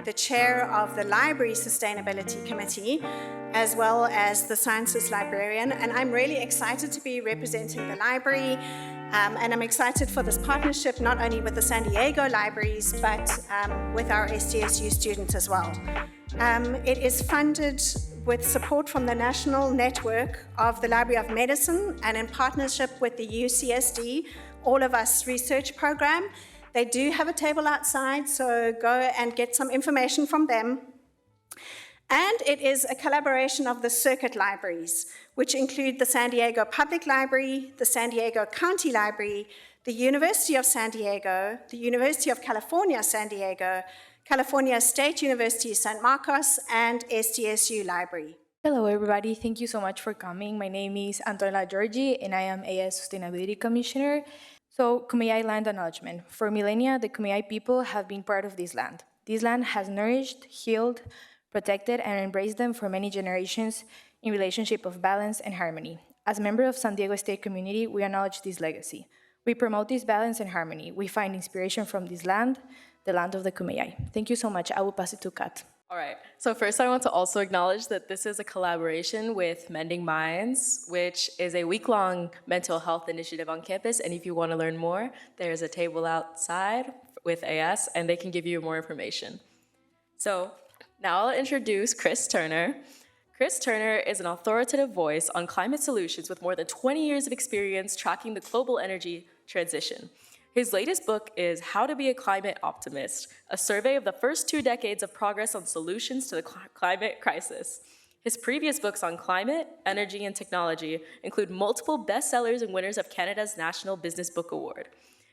the chair of the Library Sustainability Committee, as well as the Sciences Librarian, and I'm really excited to be representing the library, and I'm excited for this partnership not only with the San Diego libraries, but with our SDSU students as well. It is funded with support from the National Network of the Library of Medicine and in partnership with the UCSD All of Us research program. They do have a table outside, so go and get some information from them. And it is a collaboration of the circuit libraries, which include the San Diego Public Library, the San Diego County Library, the University of San Diego, the University of California, San Diego, California State University, San Marcos, and SDSU Library. Hello, everybody. Thank you so much for coming. My name is Antonella Giorgi, and I am AS Sustainability Commissioner. So, Kumeyaay land acknowledgement. For millennia, the Kumeyaay people have been part of this land. This land has nourished, healed, protected, and embraced them for many generations in relationship of balance and harmony. As a member of San Diego State community, we acknowledge this legacy. We promote this balance and harmony. We find inspiration from this land, the land of the Kumeyaay. Thank you so much. I will pass it to Kat. All right, so first I want to also acknowledge that this is a collaboration with Mending Minds, which is a week-long mental health initiative on campus, and if you want to learn more, there's a table outside with AS, and they can give you more information. So now I'll introduce Chris Turner. Chris Turner is an authoritative voice on climate solutions with more than 20 years of experience tracking the global energy transition. His latest book is How to Be a Climate Optimist, a survey of the first 2 decades of progress on solutions to the climate crisis. His previous books on climate, energy, and technology include multiple bestsellers and winners of Canada's National Business Book Award.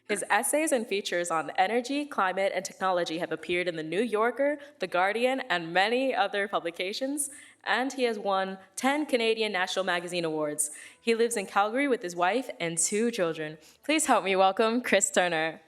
His essays and features on energy, climate, and technology have appeared in The New Yorker, The Guardian, and many other publications, and he has won 10 Canadian National Magazine Awards. He lives in Calgary with his wife and 2 children. Please help me welcome Chris Turner.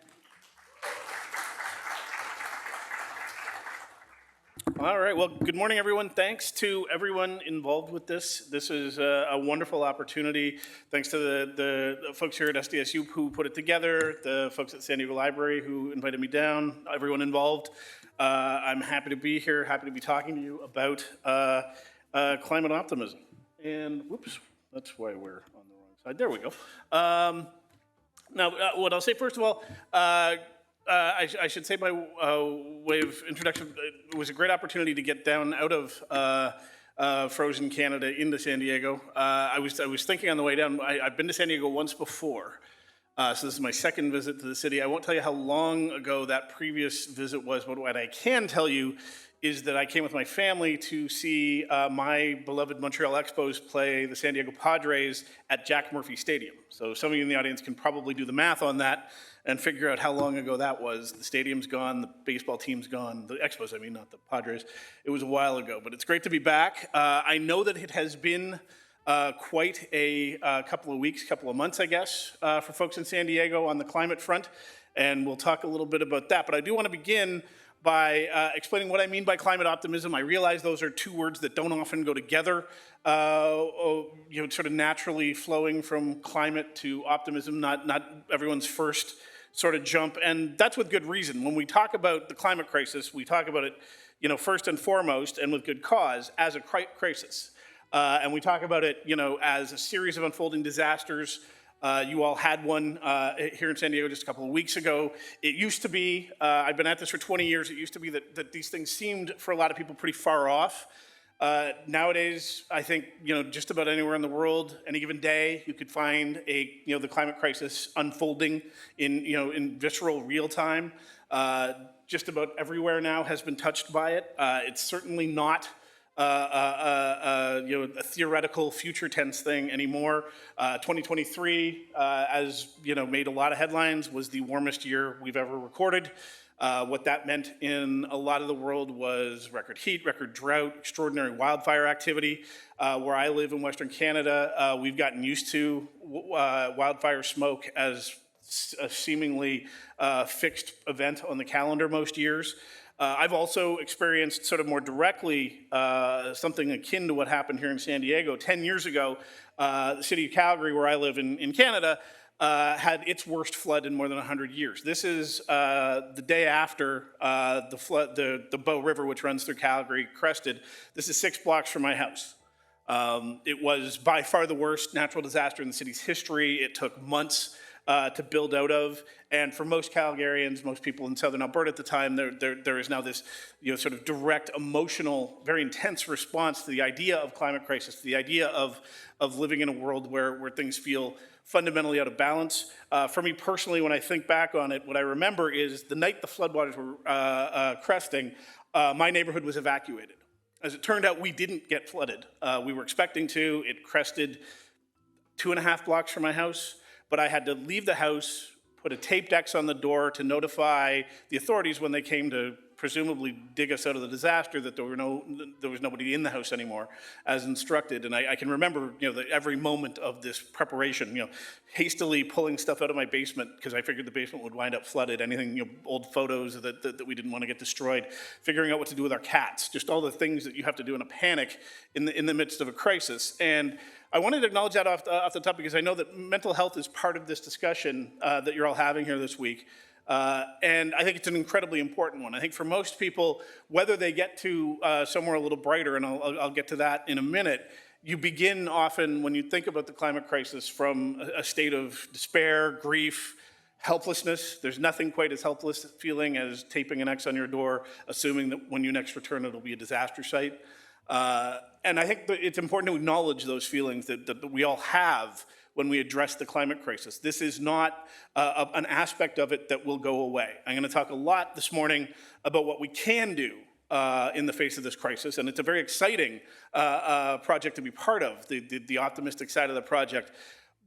All right, well, good morning, everyone. Thanks to everyone involved with this. This is a wonderful opportunity. Thanks to the folks here at SDSU who put it together, the folks at San Diego Library who invited me down, everyone involved. I'm happy to be here, happy to be talking to you about climate optimism. And, whoops, that's why we're on the wrong side. There we go. Now, what I'll say, first of all, I should say by way of introduction, it was a great opportunity to get down out of frozen Canada into San Diego. I was thinking on the way down, I've been to San Diego once before, so this is my second visit to the city. I won't tell you how long ago that previous visit was, but what I can tell you is that I came with my family to see my beloved Montreal Expos play the San Diego Padres at Jack Murphy Stadium. So some of you in the audience can probably do the math on that and figure out how long ago that was. The stadium's gone, the baseball team's gone, the Expos, I mean, not the Padres. It was a while ago, but it's great to be back. I know that it has been quite a couple of weeks, couple of months, I guess, for folks in San Diego on the climate front, and we'll talk a little bit about that. But I do want to begin by explaining what I mean by climate optimism. I realize those are 2 words that don't often go together, sort of naturally flowing from climate to optimism, not everyone's first sort of jump, and that's with good reason. When we talk about the climate crisis, we talk about it, first and foremost, and with good cause, as a crisis. And we talk about it, as a series of unfolding disasters. You all had one here in San Diego just a couple of weeks ago. It used to be, I've been at this for 20 years, it used to be that these things seemed, for a lot of people, pretty far off. Nowadays, I think, just about anywhere in the world, any given day, you could find the climate crisis unfolding in visceral real time. Just about everywhere now has been touched by it. It's certainly not a theoretical future tense thing anymore. 2023, as made a lot of headlines, was the warmest year we've ever recorded. What that meant in a lot of the world was record heat, record drought, extraordinary wildfire activity. Where I live in Western Canada, we've gotten used to wildfire smoke as a seemingly fixed event on the calendar most years. I've also experienced sort of more directly something akin to what happened here in San Diego. 10 years ago, the city of Calgary, where I live in Canada, had its worst flood in more than 100 years. This is the day after the flood, the Bow River, which runs through Calgary, crested. This is 6 blocks from my house. It was by far the worst natural disaster in the city's history. It took months to build out of, and for most Calgarians, most people in southern Alberta at the time, there is now this, sort of direct, emotional, very intense response to the idea of climate crisis, to the idea of living in a world where things feel fundamentally out of balance. For me personally, when I think back on it, what I remember is the night the floodwaters were cresting, my neighborhood was evacuated. As it turned out, we didn't get flooded. We were expecting to. It crested 2.5 blocks from my house, but I had to leave the house, put a tape deck on the door to notify the authorities when they came to presumably dig us out of the disaster that there was nobody in the house anymore, as instructed. And I can remember, every moment of this preparation, hastily pulling stuff out of my basement because I figured the basement would wind up flooded. Anything, old photos that we didn't want to get destroyed. Figuring out what to do with our cats. Just all the things that you have to do in a panic in the midst of a crisis. And I wanted to acknowledge that off the top because I know that mental health is part of this discussion that you're all having here this week. And I think it's an incredibly important one. I think for most people, whether they get to somewhere a little brighter, and I'll get to that in a minute, you begin often, when you think about the climate crisis, from a state of despair, grief, helplessness. There's nothing quite as helpless feeling as taping an X on your door, assuming that when you next return, it'll be a disaster site. And I think that it's important to acknowledge those feelings that we all have when we address the climate crisis. This is not an aspect of it that will go away. I'm going to talk a lot this morning about what we can do in the face of this crisis, and it's a very exciting project to be part of, the optimistic side of the project.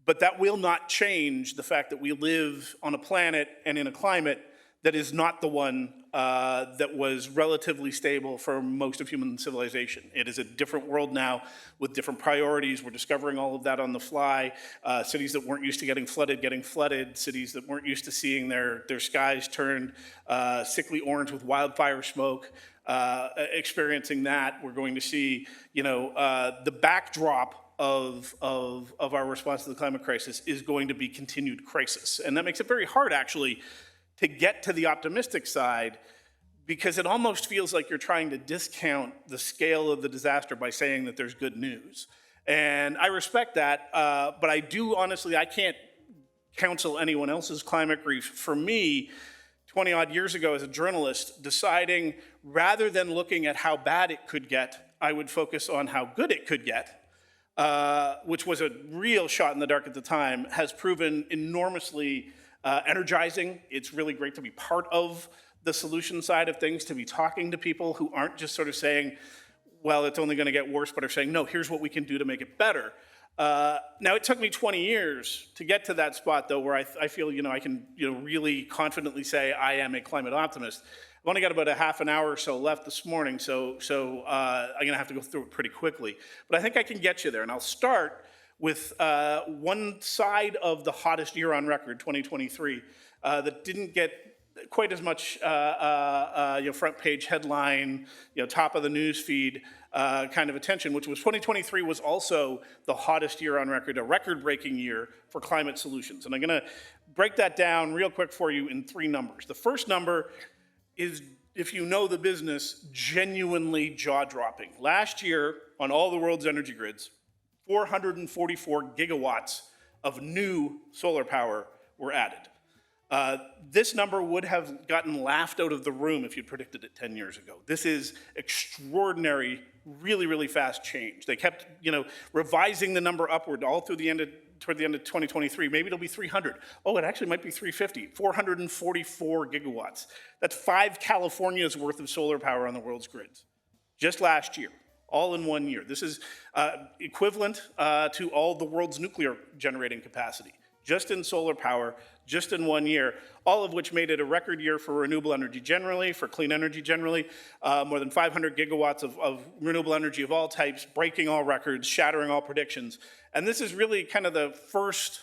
But that will not change the fact that we live on a planet and in a climate that is not the one that was relatively stable for most of human civilization. It is a different world now with different priorities. We're discovering all of that on the fly. Cities that weren't used to getting flooded. Cities that weren't used to seeing their skies turned sickly orange with wildfire smoke. Experiencing that, we're going to see, the backdrop of our response to the climate crisis is going to be continued crisis. And that makes it very hard, actually, to get to the optimistic side, because it almost feels like you're trying to discount the scale of the disaster by saying that there's good news. And I respect that, but I do honestly, I can't counsel anyone else's climate grief. For me, 20 odd years ago as a journalist, deciding rather than looking at how bad it could get, I would focus on how good it could get, which was a real shot in the dark at the time, has proven enormously energizing. It's really great to be part of the solution side of things, to be talking to people who aren't just sort of saying, well, it's only going to get worse, but are saying, no, here's what we can do to make it better. Now, it took me 20 years to get to that spot, though, where I feel, I can, really confidently say I am a climate optimist. I've only got about a half an hour or so left this morning, so I'm going to have to go through it pretty quickly. But I think I can get you there, and I'll start with one side of the hottest year on record, 2023, that didn't get quite as much front page headline, top of the news feed kind of attention, which was 2023 was also the hottest year on record, a record-breaking year for climate solutions. And I'm going to break that down real quick for you in 3 numbers. The first number is, if you know the business, genuinely jaw-dropping. Last year, on all the world's energy grids, 444 gigawatts of new solar power were added. This number would have gotten laughed out of the room if you'd predicted it 10 years ago. This is extraordinary, really, really fast change. They kept, revising the number upward all through toward the end of 2023. Maybe it'll be 300. Oh, it actually might be 350. 444 gigawatts. That's 5 California's worth of solar power on the world's grids, just last year. All in 1 year. This is equivalent to all the world's nuclear generating capacity, just in solar power, just in 1 year, all of which made it a record year for renewable energy generally, for clean energy generally, more than 500 gigawatts of renewable energy of all types, breaking all records, shattering all predictions. And this is really kind of the first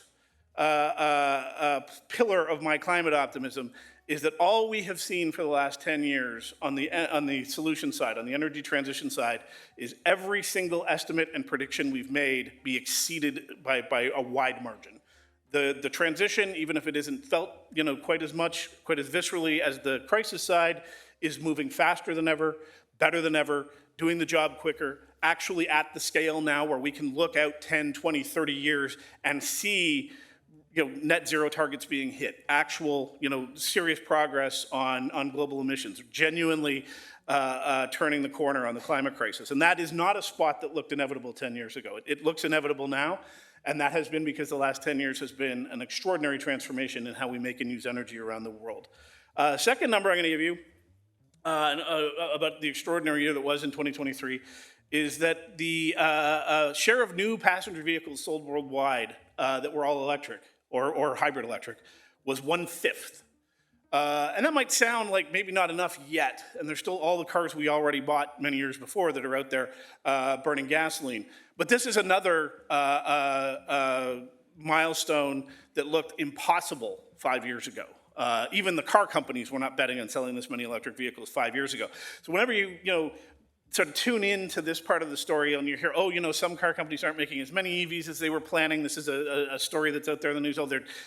pillar of my climate optimism, is that all we have seen for the last 10 years on the solution side, on the energy transition side, is every single estimate and prediction we've made be exceeded by a wide margin. The transition, even if it isn't felt, quite as viscerally as the crisis side, is moving faster than ever, better than ever, doing the job quicker, actually at the scale now where we can look out 10, 20, 30 years and see net zero targets being hit, actual, serious progress on global emissions, genuinely turning the corner on the climate crisis. And that is not a spot that looked inevitable 10 years ago. It looks inevitable now, and that has been because the last 10 years has been an extraordinary transformation in how we make and use energy around the world. Second number I'm going to give you about the extraordinary year that was in 2023 is that the share of new passenger vehicles sold worldwide that were all electric or hybrid electric was 1/5. And that might sound like maybe not enough yet, and there's still all the cars we already bought many years before that are out there burning gasoline. But this is another milestone that looked impossible 5 years ago. Even the car companies were not betting on selling this many electric vehicles 5 years ago. So whenever you sort of tune in to this part of the story and you hear, some car companies aren't making as many EVs as they were planning. This is a story that's out there in the news.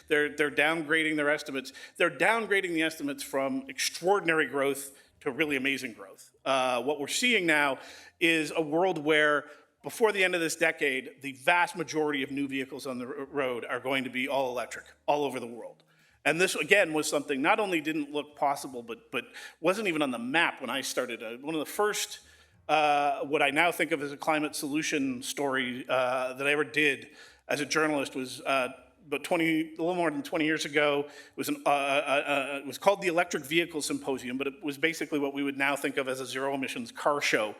They're downgrading their estimates. They're downgrading the estimates from extraordinary growth to really amazing growth. What we're seeing now is a world where before the end of this decade, the vast majority of new vehicles on the road are going to be all electric, all over the world. And this, again, was something not only didn't look possible, but wasn't even on the map when I started. One of the first what I now think of as a climate solution story that I ever did as a journalist was a little more than 20 years ago. It was called the Electric Vehicle Symposium, but it was basically what we would now think of as a zero emissions car show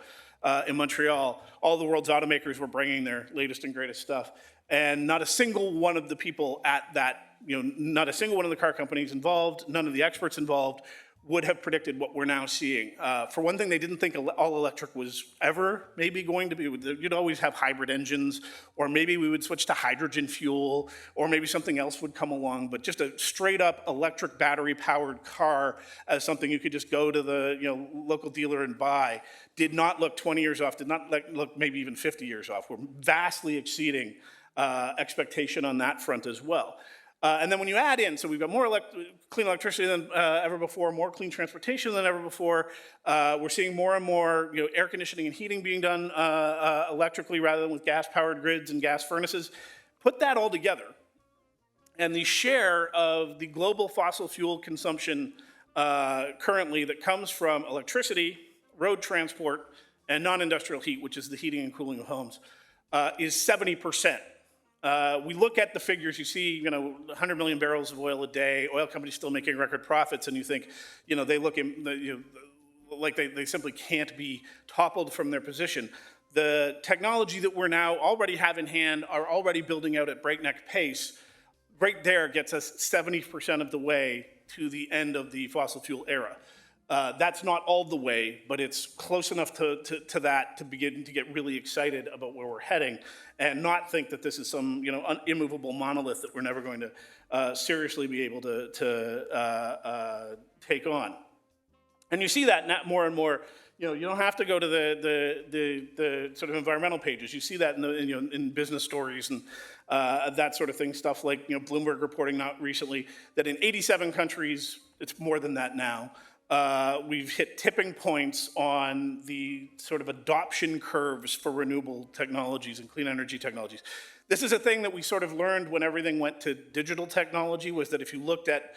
in Montreal. All the world's automakers were bringing their latest and greatest stuff. And not a single one of the people at that, not a single one of the car companies involved, none of the experts involved would have predicted what we're now seeing. For one thing, they didn't think all electric was ever maybe going to be. You'd always have hybrid engines, or maybe we would switch to hydrogen fuel, or maybe something else would come along. But just a straight up electric battery powered car as something you could just go to the local dealer and buy did not look 20 years off, did not look maybe even 50 years off. We're vastly exceeding expectation on that front as well. And then when you add in, so we've got more clean electricity than ever before, more clean transportation than ever before. We're seeing more and more air conditioning and heating being done electrically rather than with gas-powered grids and gas furnaces. Put that all together, and the share of the global fossil fuel consumption currently that comes from electricity, road transport, and non-industrial heat, which is the heating and cooling of homes, is 70%. We look at the figures, you see, 100 million barrels of oil a day, oil companies still making record profits, and you think, they look like they simply can't be toppled from their position. The technology that we're now already have in hand are already building out at breakneck pace. Right there gets us 70% of the way to the end of the fossil fuel era. That's not all the way, but it's close enough to that to begin to get really excited about where we're heading and not think that this is some immovable monolith that we're never going to seriously be able to take on. And you see that more and more. You don't have to go to the sort of environmental pages. You see that in business stories and that sort of thing. Stuff like Bloomberg reporting not recently that in 87 countries, it's more than that now. We've hit tipping points on the sort of adoption curves for renewable technologies and clean energy technologies. This is a thing that we sort of learned when everything went to digital technology, was that if you looked at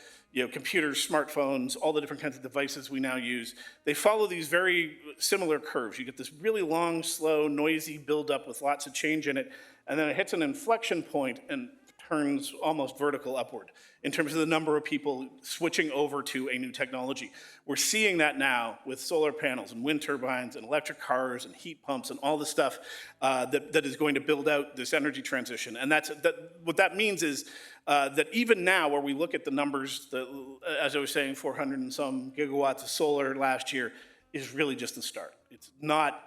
computers, smartphones, all the different kinds of devices we now use, they follow these very similar curves. You get this really long, slow, noisy buildup with lots of change in it, and then it hits an inflection point and turns almost vertical upward in terms of the number of people switching over to a new technology. We're seeing that now with solar panels and wind turbines and electric cars and heat pumps and all the stuff that is going to build out this energy transition. And what that means is that even now, where we look at the numbers, as I was saying, 400 and some gigawatts of solar last year is really just the start. It's not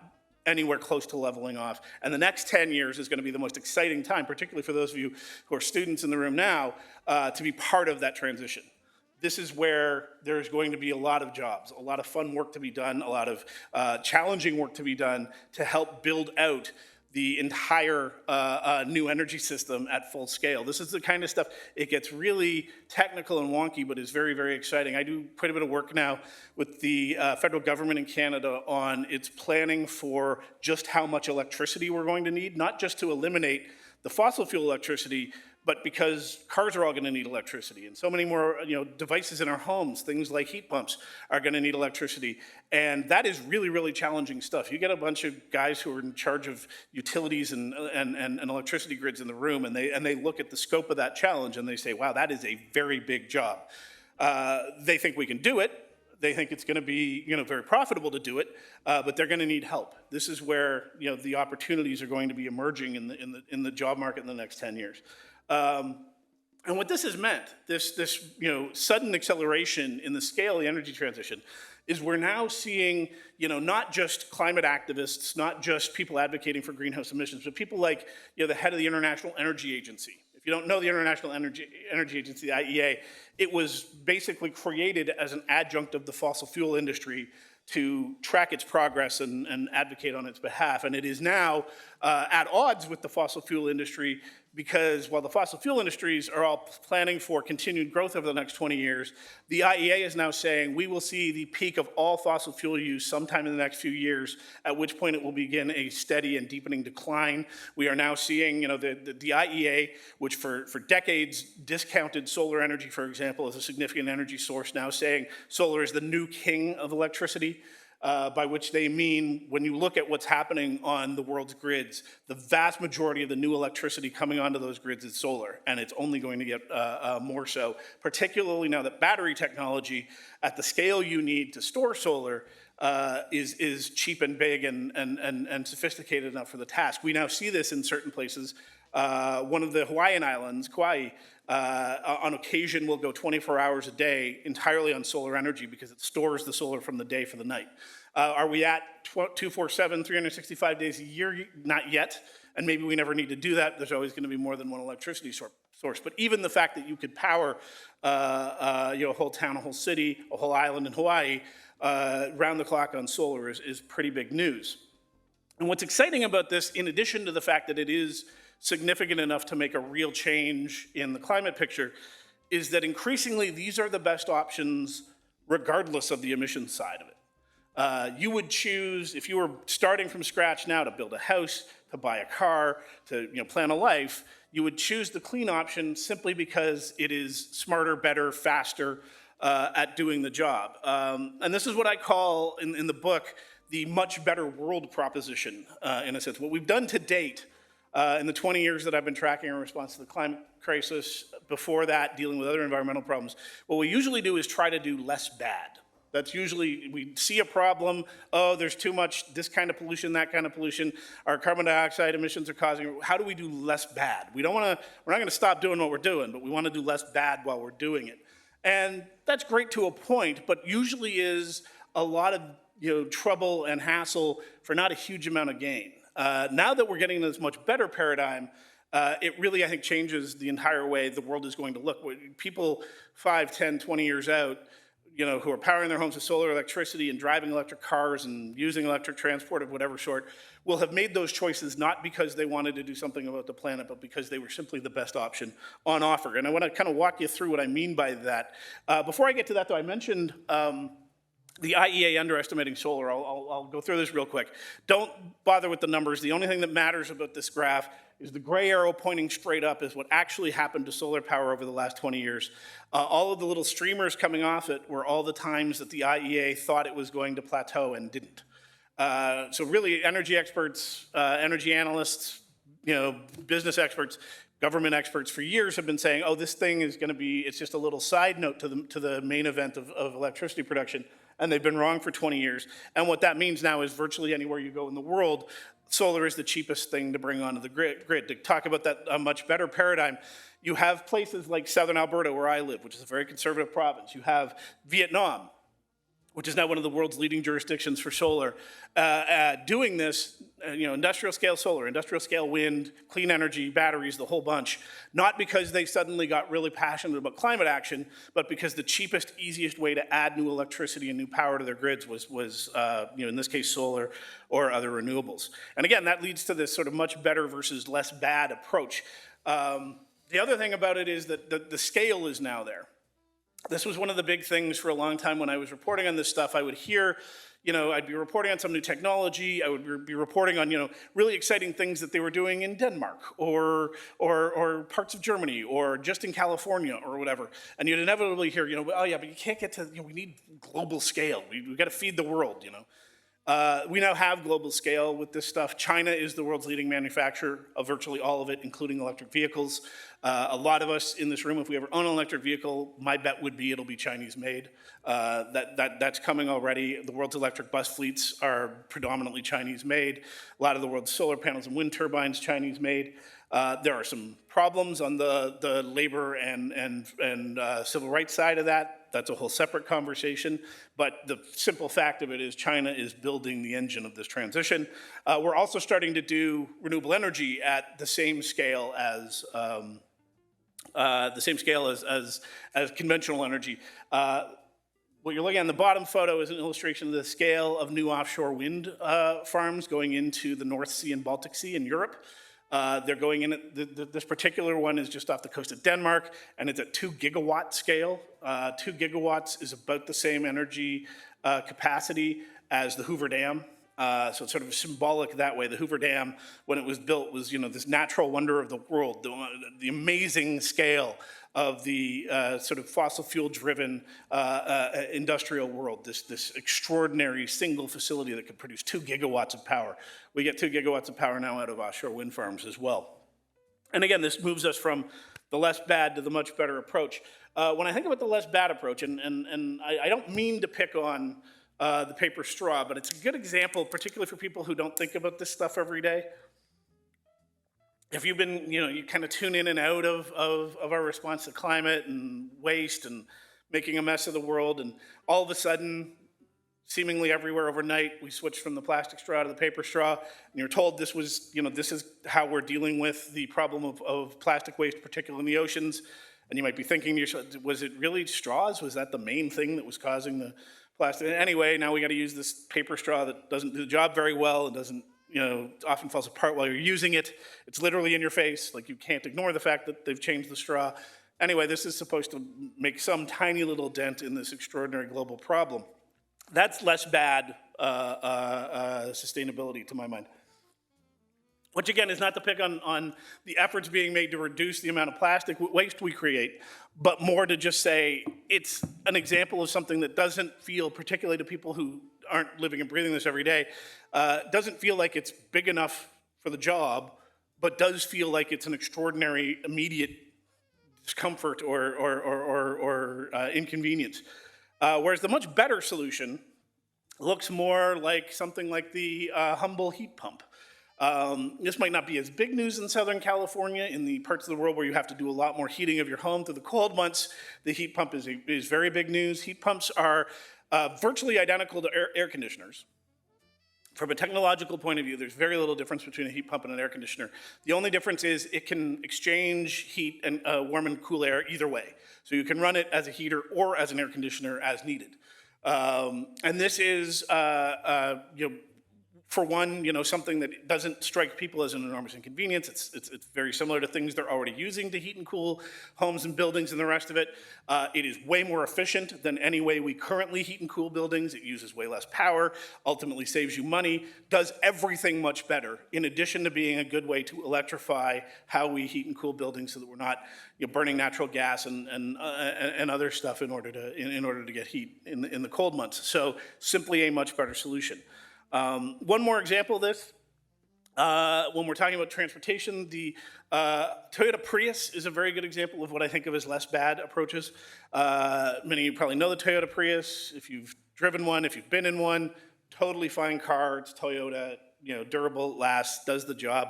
anywhere close to leveling off. And the next 10 years is going to be the most exciting time, particularly for those of you who are students in the room now, to be part of that transition. This is where there's going to be a lot of jobs, a lot of fun work to be done, a lot of challenging work to be done to help build out the entire new energy system at full scale. This is the kind of stuff, it gets really technical and wonky, but is very, very exciting. I do quite a bit of work now with the federal government in Canada on its planning for just how much electricity we're going to need, not just to eliminate the fossil fuel electricity, but because cars are all going to need electricity, and so many more devices in our homes, things like heat pumps, are going to need electricity. And that is really, really challenging stuff. You get a bunch of guys who are in charge of utilities and electricity grids in the room, and they look at the scope of that challenge and they say, wow, that is a very big job. They think we can do it. They think it's going to be very profitable to do it, but they're going to need help. This is where the opportunities are going to be emerging in the job market in the next 10 years. And what this has meant, this sudden acceleration in the scale of the energy transition, is we're now seeing not just climate activists, not just people advocating for greenhouse emissions, but people like the head of the International Energy Agency. If you don't know the International Energy Agency, the IEA, it was basically created as an adjunct of the fossil fuel industry to track its progress and advocate on its behalf. And it is now at odds with the fossil fuel industry, because while the fossil fuel industries are all planning for continued growth over the next 20 years, the IEA is now saying we will see the peak of all fossil fuel use sometime in the next few years, at which point it will begin a steady and deepening decline. We are now seeing the IEA, which for decades discounted solar energy, for example, as a significant energy source, now saying solar is the new king of electricity. By which they mean, when you look at what's happening on the world's grids, the vast majority of the new electricity coming onto those grids is solar, and it's only going to get more so, particularly now that battery technology at the scale you need to store solar is cheap and big and sophisticated enough for the task. We now see this in certain places. One of the Hawaiian islands, Kauai, on occasion will go 24 hours a day entirely on solar energy because it stores the solar from the day for the night. Are we at 247, 365 days a year? Not yet, and maybe we never need to do that. There's always going to be more than one electricity source. But even the fact that you could power a whole town, a whole city, a whole island in Hawaii round the clock on solar is pretty big news. And what's exciting about this, in addition to the fact that it is significant enough to make a real change in the climate picture, is that increasingly these are the best options regardless of the emissions side of it. You would choose, if you were starting from scratch now to build a house, to buy a car, to plan a life, you would choose the clean option simply because it is smarter, better, faster at doing the job. And this is what I call in the book the much better world proposition, in a sense. What we've done to date in the 20 years that I've been tracking in response to the climate crisis, before that dealing with other environmental problems, what we usually do is try to do less bad. That's usually, we see a problem, oh, there's too much this kind of pollution, that kind of pollution, our carbon dioxide emissions are causing, how do we do less bad? We're not gonna stop doing what we're doing, but we wanna do less bad while we're doing it. And that's great to a point, but usually is a lot of trouble and hassle for not a huge amount of gain. Now that we're getting this much better paradigm, it really, I think, changes the entire way the world is going to look. People 5, 10, 20 years out, who are powering their homes with solar electricity and driving electric cars and using electric transport of whatever sort, will have made those choices not because they wanted to do something about the planet, but because they were simply the best option on offer. And I want to kind of walk you through what I mean by that. Before I get to that, though, I mentioned the IEA underestimating solar. I'll go through this real quick. Don't bother with the numbers. The only thing that matters about this graph is the gray arrow pointing straight up is what actually happened to solar power over the last 20 years. All of the little streamers coming off it were all the times that the IEA thought it was going to plateau and didn't. So really, energy experts, energy analysts, business experts, government experts for years have been saying, oh, this thing is going to be, it's just a little side note to the main event of electricity production. And they've been wrong for 20 years. And what that means now is virtually anywhere you go in the world, solar is the cheapest thing to bring onto the grid. To talk about that, a much better paradigm, you have places like southern Alberta, where I live, which is a very conservative province. You have Vietnam, which is now one of the world's leading jurisdictions for solar, doing this, industrial scale solar, industrial scale wind, clean energy, batteries, the whole bunch, not because they suddenly got really passionate about climate action, but because the cheapest, easiest way to add new electricity and new power to their grids was in this case, solar or other renewables. And again, that leads to this sort of much better versus less bad approach. The other thing about it is that the scale is now there. This was one of the big things for a long time when I was reporting on this stuff. I would hear, I'd be reporting on some new technology. I would be reporting on, really exciting things that they were doing in Denmark or parts of Germany or just in California or whatever. And you'd inevitably hear, oh yeah, but you can't get to, we need global scale. We've got to feed the world, We now have global scale with this stuff. China is the world's leading manufacturer of virtually all of it, including electric vehicles. A lot of us in this room, if we ever own an electric vehicle, my bet would be it'll be Chinese made. That's coming already. The world's electric bus fleets are predominantly Chinese made. A lot of the world's solar panels and wind turbines, Chinese made. There are some problems on the labor and civil rights side of that. That's a whole separate conversation. But the simple fact of it is China is building the engine of this transition. We're also starting to do renewable energy at the same scale as conventional energy. What you're looking at in the bottom photo is an illustration of the scale of new offshore wind farms going into the North Sea and Baltic Sea in Europe. They're going in at, this particular one is just off the coast of Denmark, and it's at 2 gigawatt scale. 2 gigawatts is about the same energy capacity as the Hoover Dam. So it's sort of symbolic that way. The Hoover Dam, when it was built, was this natural wonder of the world, the amazing scale of the sort of fossil fuel-driven industrial world, this extraordinary single facility that could produce 2 gigawatts of power. We get 2 gigawatts of power now out of offshore wind farms as well. And again, this moves us from the less bad to the much better approach. When I think about the less bad approach, and I don't mean to pick on the paper straw, but it's a good example, particularly for people who don't think about this stuff every day. If you've been, you kind of tune in and out of our response to climate and waste and making a mess of the world, and all of a sudden, seemingly everywhere overnight, we switched from the plastic straw to the paper straw, and you're told this was, this is how we're dealing with the problem of plastic waste, particularly in the oceans. And you might be thinking to yourself, was it really straws? Was that the main thing that was causing the plastic? Anyway, now we got to use this paper straw that doesn't do the job very well and doesn't, often falls apart while you're using it. It's literally in your face. Like, you can't ignore the fact that they've changed the straw. Anyway, this is supposed to make some tiny little dent in this extraordinary global problem. That's less bad sustainability to my mind. Which again is not to pick on the efforts being made to reduce the amount of plastic waste we create, but more to just say it's an example of something that doesn't feel, particularly to people who aren't living and breathing this every day, doesn't feel like it's big enough for the job, but does feel like it's an extraordinary immediate discomfort or inconvenience. Whereas the much better solution looks more like something like the humble heat pump. This might not be as big news in Southern California, in the parts of the world where you have to do a lot more heating of your home through the cold months. The heat pump is very big news. Heat pumps are virtually identical to air conditioners. From a technological point of view, there's very little difference between a heat pump and an air conditioner. The only difference is it can exchange heat and warm and cool air either way. So you can run it as a heater or as an air conditioner as needed. And this is, for one, something that doesn't strike people as an enormous inconvenience. It's very similar to things they're already using to heat and cool homes and buildings and the rest of it. It is way more efficient than any way we currently heat and cool buildings. It uses way less power, ultimately saves you money, does everything much better, in addition to being a good way to electrify how we heat and cool buildings so that we're not burning natural gas and other stuff in order to get heat in the cold months. So simply a much better solution. One more example of this, when we're talking about transportation, the Toyota Prius is a very good example of what I think of as less bad approaches. Many of you probably know the Toyota Prius. If you've driven one, if you've been in one, totally fine car. It's Toyota, durable, lasts, does the job.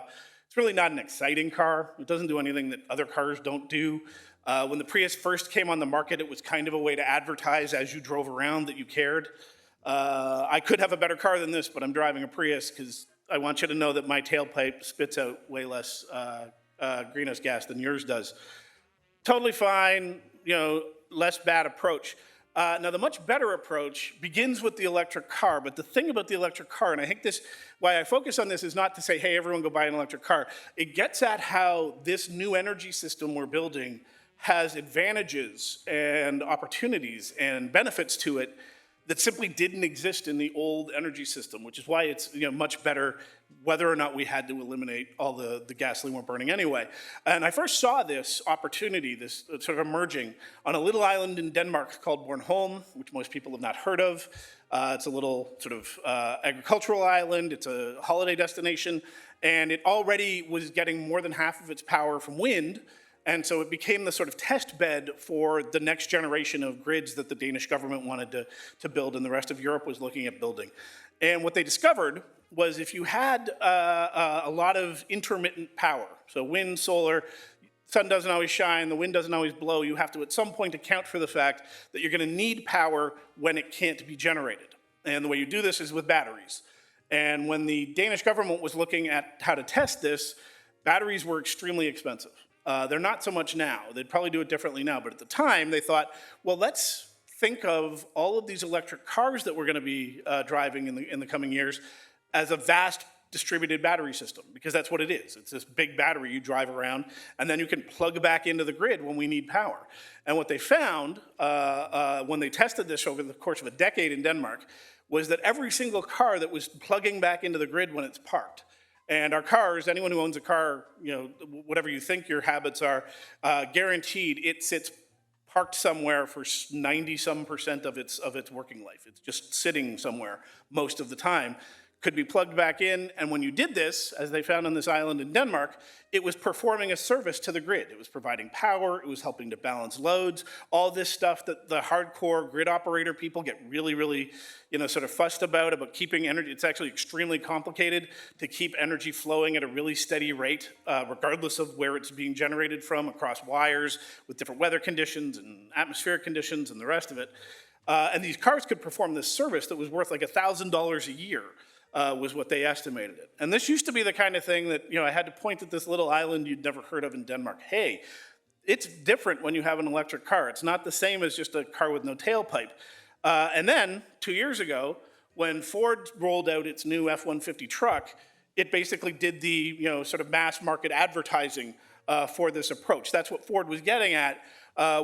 It's really not an exciting car. It doesn't do anything that other cars don't do. When the Prius first came on the market, it was kind of a way to advertise as you drove around that you cared. I could have a better car than this, but I'm driving a Prius because I want you to know that my tailpipe spits out way less greenhouse gas than yours does. Totally fine, less bad approach. Now, the much better approach begins with the electric car, but the thing about the electric car, and I think why I focus on this is not to say, hey, everyone go buy an electric car. It gets at how this new energy system we're building has advantages and opportunities and benefits to it that simply didn't exist in the old energy system, which is why it's much better whether or not we had to eliminate all the gasoline we're burning anyway. And I first saw this opportunity, this sort of emerging, on a little island in Denmark called Bornholm, which most people have not heard of. It's a little sort of agricultural island. It's a holiday destination. And it already was getting more than half of its power from wind. And so it became the sort of test bed for the next generation of grids that the Danish government wanted to build and the rest of Europe was looking at building. And what they discovered was if you had a lot of intermittent power, so wind, solar, sun doesn't always shine, the wind doesn't always blow, you have to at some point account for the fact that you're going to need power when it can't be generated. And the way you do this is with batteries. And when the Danish government was looking at how to test this, batteries were extremely expensive. They're not so much now. They'd probably do it differently now. But at the time, they thought, well, let's think of all of these electric cars that we're going to be driving in the coming years as a vast distributed battery system, because that's what it is. It's this big battery you drive around, and then you can plug back into the grid when we need power. And what they found when they tested this over the course of a decade in Denmark was that every single car that was plugging back into the grid when it's parked, and our cars, anyone who owns a car, whatever you think your habits are, guaranteed it sits parked somewhere for 90-some% of its working life. It's just sitting somewhere most of the time. Could be plugged back in, and when you did this, as they found on this island in Denmark, it was performing a service to the grid. It was providing power, it was helping to balance loads, all this stuff that the hardcore grid operator people get really, really, sort of fussed about keeping energy. It's actually extremely complicated to keep energy flowing at a really steady rate, regardless of where it's being generated from, across wires, with different weather conditions and atmospheric conditions and the rest of it. And these cars could perform this service that was worth like $1,000 a year. Was what they estimated it. And this used to be the kind of thing that, I had to point at this little island you'd never heard of in Denmark. Hey, it's different when you have an electric car. It's not the same as just a car with no tailpipe. And then, 2 years ago, when Ford rolled out its new F-150 truck, it basically did the, sort of mass market advertising for this approach. That's what Ford was getting at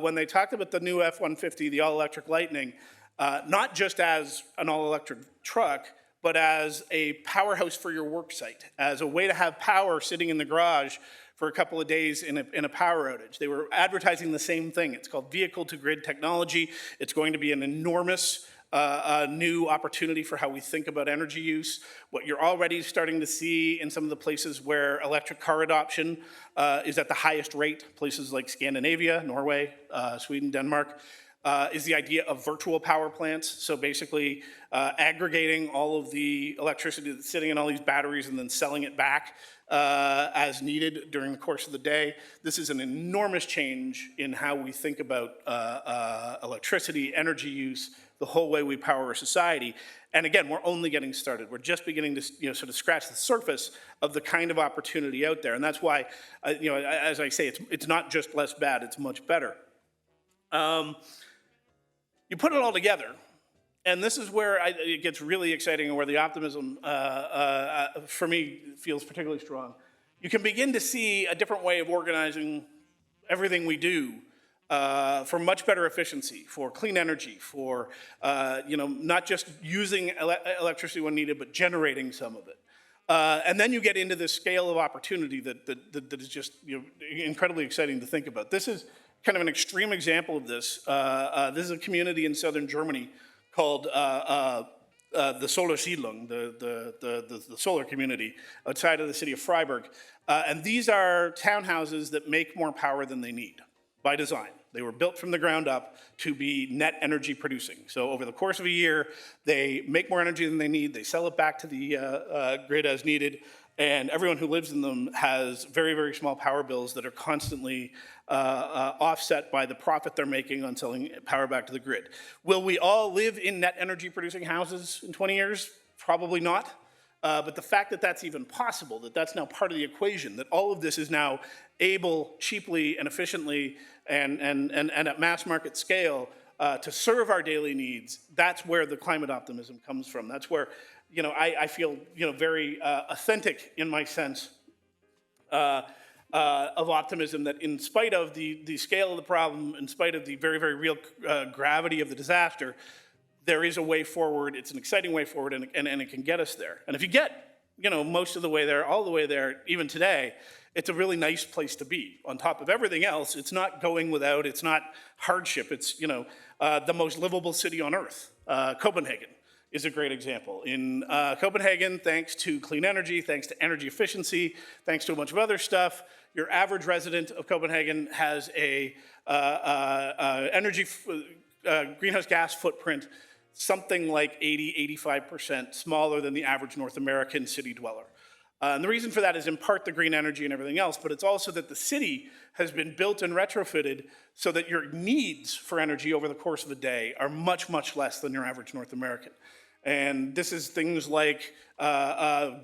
when they talked about the new F-150, the all-electric Lightning, not just as an all-electric truck, but as a powerhouse for your work site, as a way to have power sitting in the garage for a couple of days in a power outage. They were advertising the same thing. It's called vehicle-to-grid technology. It's going to be an enormous new opportunity for how we think about energy use. What you're already starting to see in some of the places where electric car adoption is at the highest rate, places like Scandinavia, Norway, Sweden, Denmark, is the idea of virtual power plants. So basically aggregating all of the electricity that's sitting in all these batteries and then selling it back as needed during the course of the day. This is an enormous change in how we think about electricity, energy use, the whole way we power our society. And again, we're only getting started. We're just beginning to sort of scratch the surface of the kind of opportunity out there. And that's why, as I say, it's not just less bad, it's much better. You put it all together, and this is where it gets really exciting and where the optimism, for me, feels particularly strong. You can begin to see a different way of organizing everything we do for much better efficiency, for clean energy, for not just using electricity when needed, but generating some of it. And then you get into this scale of opportunity that is just incredibly exciting to think about. This is kind of an extreme example of this. This is a community in southern Germany called the Solar Siedlung, the solar community outside of the city of Freiburg. And these are townhouses that make more power than they need by design. They were built from the ground up to be net energy producing. So over the course of a year, they make more energy than they need, they sell it back to the grid as needed, and everyone who lives in them has very, very small power bills that are constantly offset by the profit they're making on selling power back to the grid. Will we all live in net energy producing houses in 20 years? Probably not. But the fact that that's even possible, that that's now part of the equation, that all of this is now able cheaply and efficiently and at mass market scale to serve our daily needs, that's where the climate optimism comes from. That's where, I feel, very authentic in my sense of optimism, that in spite of the scale of the problem, in spite of the very, very real gravity of the disaster, there is a way forward. It's an exciting way forward, and it can get us there. And if you get, most of the way there, all the way there, even today, it's a really nice place to be. On top of everything else, it's not going without, it's not hardship. It's, the most livable city on earth. Copenhagen is a great example. In Copenhagen, thanks to clean energy, thanks to energy efficiency, thanks to a bunch of other stuff, your average resident of Copenhagen has a greenhouse gas footprint something like 80–85% smaller than the average North American city dweller. And the reason for that is in part the green energy and everything else, but it's also that the city has been built and retrofitted so that your needs for energy over the course of the day are much, much less than your average North American. And this is things like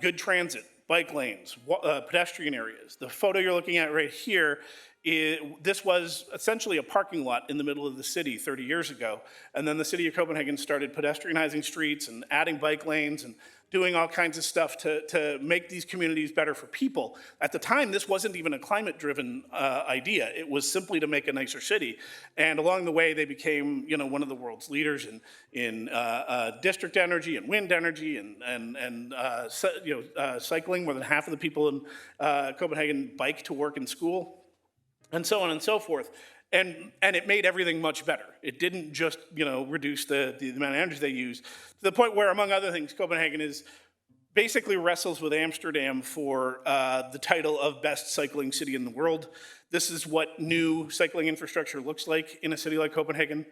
good transit, bike lanes, pedestrian areas. The photo you're looking at right here, this was essentially a parking lot in the middle of the city 30 years ago. And then the city of Copenhagen started pedestrianizing streets and adding bike lanes and doing all kinds of stuff to make these communities better for people. At the time, this wasn't even a climate-driven idea. It was simply to make a nicer city. And along the way, they became, one of the world's leaders in district energy and wind energy and cycling. More than half of the people in Copenhagen bike to work and school, and so on and so forth. And it made everything much better. It didn't just, reduce the amount of energy they use, to the point where, among other things, Copenhagen basically wrestles with Amsterdam for the title of best cycling city in the world. This is what new cycling infrastructure looks like in a city like Copenhagen.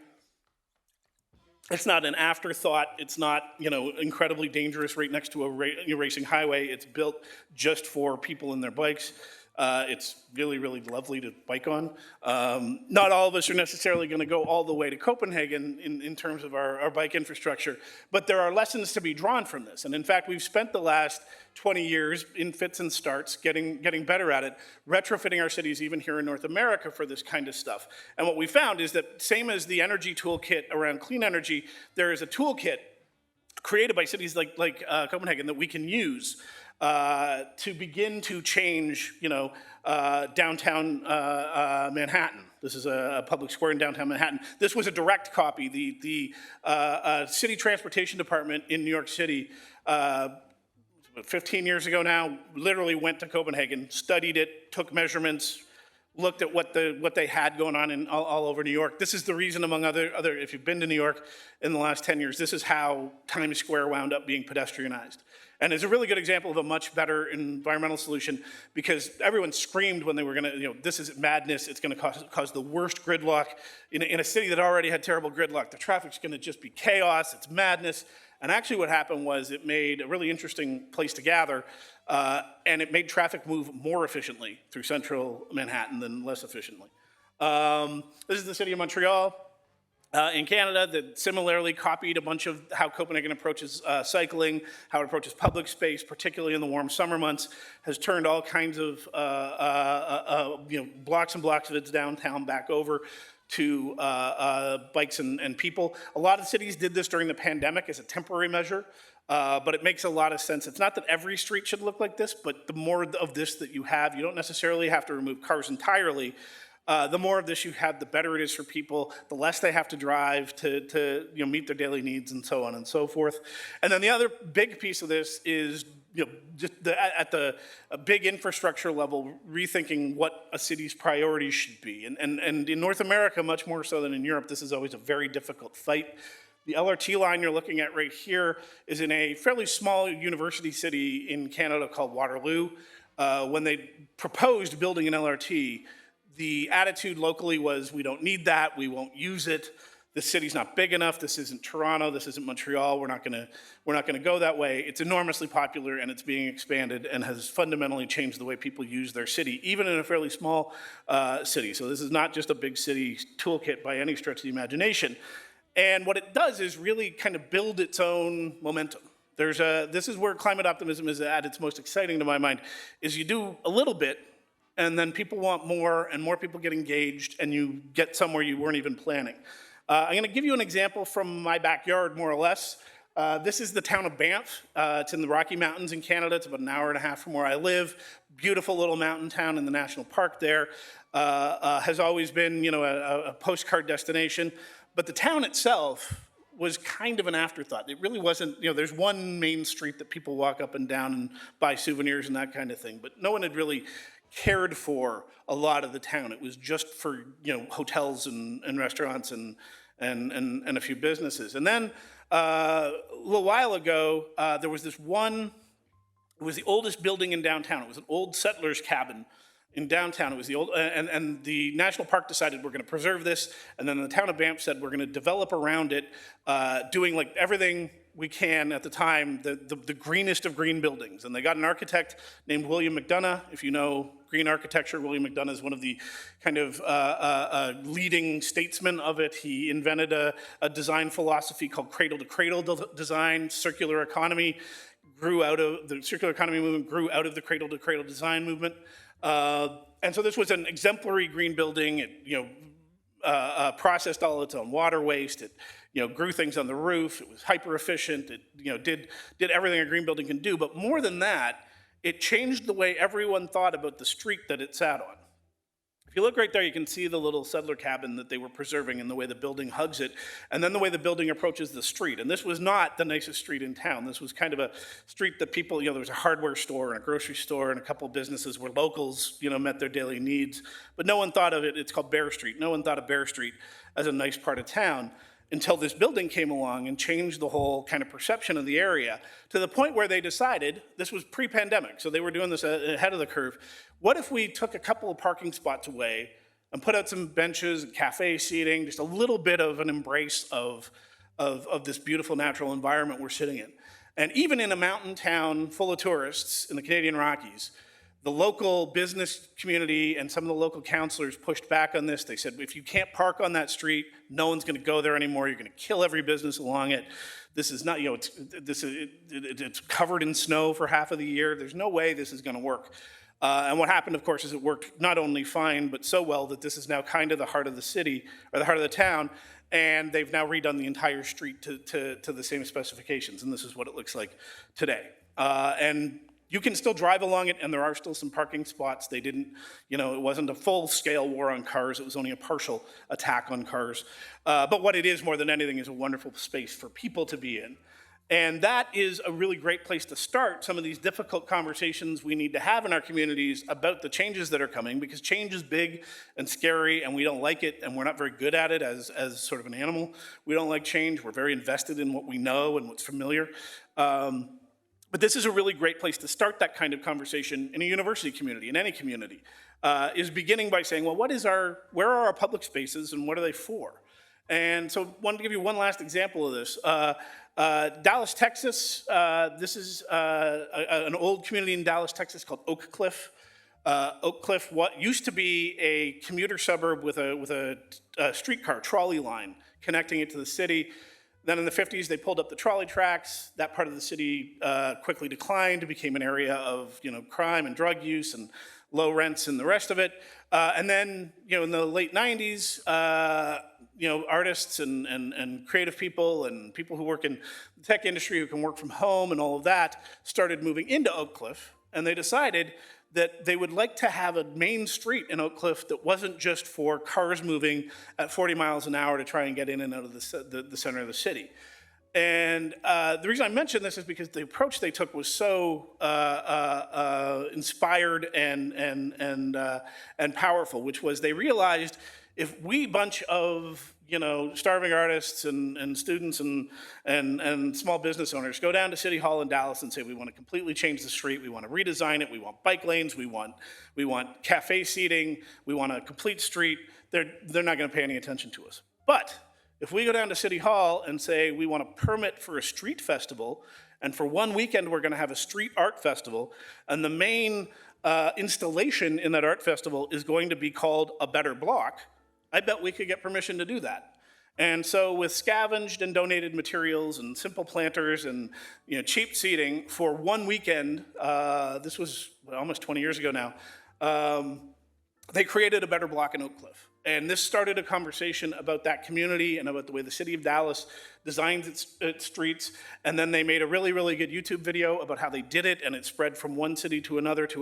It's not an afterthought. It's not, incredibly dangerous right next to a racing highway. It's built just for people and their bikes. It's really, really lovely to bike on. Not all of us are necessarily going to go all the way to Copenhagen in terms of our bike infrastructure, but there are lessons to be drawn from this. And in fact, we've spent the last 20 years in fits and starts getting better at it, retrofitting our cities even here in North America for this kind of stuff. And what we found is that same as the energy toolkit around clean energy, there is a toolkit created by cities like Copenhagen that we can use to begin to change, downtown Manhattan. This is a public square in downtown Manhattan. This was a direct copy. The city transportation department in New York City, 15 years ago now, literally went to Copenhagen, studied it, took measurements, looked at what they had going on all over New York. This is the reason, among other, if you've been to New York in the last 10 years, this is how Times Square wound up being pedestrianized. And it's a really good example of a much better environmental solution, because everyone screamed when they were gonna, this is madness, it's gonna cause the worst gridlock in a city that already had terrible gridlock. The traffic's gonna just be chaos, it's madness. And actually what happened was it made a really interesting place to gather, and it made traffic move more efficiently through central Manhattan than less efficiently. This is the city of Montreal in Canada that similarly copied a bunch of how Copenhagen approaches cycling, how it approaches public space, particularly in the warm summer months, has turned all kinds of blocks and blocks of its downtown back over to bikes and people. A lot of cities did this during the pandemic as a temporary measure, but it makes a lot of sense. It's not that every street should look like this, but the more of this that you have, you don't necessarily have to remove cars entirely. The more of this you have, the better it is for people, the less they have to drive to meet their daily needs and so on and so forth. And then the other big piece of this is just at the big infrastructure level, rethinking what a city's priorities should be. And in North America, much more so than in Europe, this is always a very difficult fight. The LRT line you're looking at right here is in a fairly small university city in Canada called Waterloo. When they proposed building an LRT, the attitude locally was, we don't need that, we won't use it. The city's not big enough. This isn't Toronto. This isn't Montreal. We're not gonna go that way. It's enormously popular, and it's being expanded and has fundamentally changed the way people use their city, even in a fairly small city. So this is not just a big city toolkit by any stretch of the imagination. And what it does is really kind of build its own momentum. This is where climate optimism is at its most exciting to my mind, is you do a little bit, and then people want more, and more people get engaged, and you get somewhere you weren't even planning. I'm going to give you an example from my backyard, more or less. This is the town of Banff. It's in the Rocky Mountains in Canada. It's about an hour and a half from where I live. Beautiful little mountain town in the national park there. Has always been, a postcard destination. But the town itself was kind of an afterthought. It really wasn't, there's one main street that people walk up and down and buy souvenirs and that kind of thing. But no one had really cared for a lot of the town. It was just for hotels and restaurants and a few businesses. And then a little while ago, there was this one. It was the oldest building in downtown. It was an old settler's cabin in downtown. It was the old, and the national park decided we're going to preserve this, and then the town of Banff said we're going to develop around it, doing like everything we can at the time, the greenest of green buildings. And they got an architect named William McDonough. If you know green architecture, William McDonough is one of the kind of leading statesmen of it. He invented a design philosophy called cradle-to-cradle design. Circular economy the circular economy movement grew out of the cradle-to-cradle design movement. And so this was an exemplary green building. It processed all its own water waste. It grew things on the roof. It was hyper efficient. It did everything a green building can do. But more than that, it changed the way everyone thought about the street that it sat on. If you look right there, you can see the little settler cabin that they were preserving and the way the building hugs it, and then the way the building approaches the street. And this was not the nicest street in town. This was kind of a street that people, there was a hardware store and a grocery store and a couple of businesses where locals, met their daily needs. But no one thought of it, it's called Bear Street. No one thought of Bear Street as a nice part of town until this building came along and changed the whole kind of perception of the area, to the point where they decided, this was pre-pandemic, so they were doing this ahead of the curve, what if we took a couple of parking spots away and put out some benches and cafe seating, just a little bit of an embrace of this beautiful natural environment we're sitting in. And even in a mountain town full of tourists in the Canadian Rockies, the local business community and some of the local councillors pushed back on this. They said, if you can't park on that street, no one's going to go there anymore. You're going to kill every business along it. This is not, it's covered in snow for half of the year. There's no way this is going to work. And what happened, of course, is it worked not only fine, but so well that this is now kind of the heart of the city, or the heart of the town, and they've now redone the entire street to the same specifications, and this is what it looks like today. And you can still drive along it, and there are still some parking spots. They didn't, it wasn't a full-scale war on cars. It was only a partial attack on cars. But what it is more than anything is a wonderful space for people to be in. And that is a really great place to start some of these difficult conversations we need to have in our communities about the changes that are coming, because change is big and scary, and we don't like it, and we're not very good at it as sort of an animal. We don't like change. We're very invested in what we know and what's familiar. But this is a really great place to start that kind of conversation in a university community, in any community, is beginning by saying, well, where are our public spaces and what are they for? And so I wanted to give you one last example of this. Dallas, Texas, this is an old community in Dallas, Texas called Oak Cliff. Oak Cliff, what used to be a commuter suburb with a streetcar trolley line connecting it to the city. Then in the 50s, they pulled up the trolley tracks. That part of the city quickly declined. It became an area of crime and drug use and low rents and the rest of it. And then in the late 90s, artists and creative people and people who work in the tech industry who can work from home and all of that started moving into Oak Cliff. And they decided that they would like to have a main street in Oak Cliff that wasn't just for cars moving at 40 miles an hour to try and get in and out of the center of the city. And the reason I mention this is because the approach they took was so inspired and powerful, which was they realized if we bunch of starving artists and students and small business owners go down to City Hall in Dallas and say, we want to completely change the street, we want to redesign it, we want bike lanes, we want cafe seating, we want a complete street, they're not going to pay any attention to us. But if we go down to City Hall and say we want a permit for a street festival, and for one weekend we're going to have a street art festival, and the main installation in that art festival is going to be called A Better Block, I bet we could get permission to do that. And so with scavenged and donated materials and simple planters and cheap seating for one weekend, this was almost 20 years ago now, they created A Better Block in Oak Cliff. And this started a conversation about that community and about the way the city of Dallas designs its streets. And then they made a really, really good YouTube video about how they did it, and it spread from one city to another, to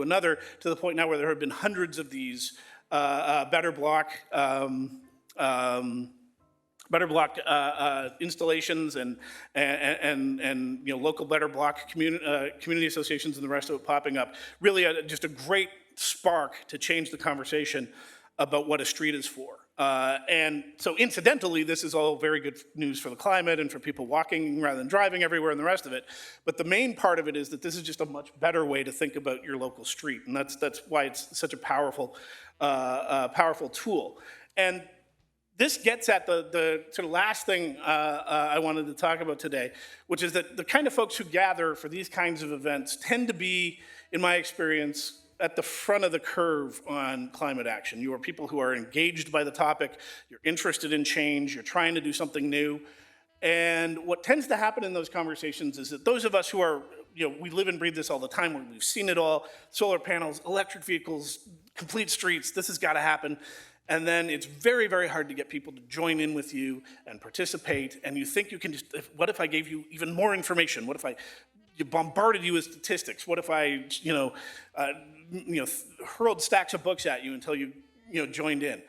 the point now where there have been hundreds of these Better Block installations and local Better Block community associations and the rest of it popping up. Really just a great spark to change the conversation about what a street is for. And so incidentally, this is all very good news for the climate and for people walking rather than driving everywhere and the rest of it. But the main part of it is that this is just a much better way to think about your local street. And that's why it's such a powerful tool. And this gets at the sort of last thing I wanted to talk about today, which is that the kind of folks who gather for these kinds of events tend to be, in my experience, at the front of the curve on climate action. You are people who are engaged by the topic, you're interested in change, you're trying to do something new. And what tends to happen in those conversations is that those of us who are, we live and breathe this all the time, we've seen it all, solar panels, electric vehicles, complete streets, this has got to happen. And then it's very, very hard to get people to join in with you and participate. And you think you can just, what if I gave you even more information? What if I bombarded you with statistics? What if I, hurled stacks of books at you until you, joined in?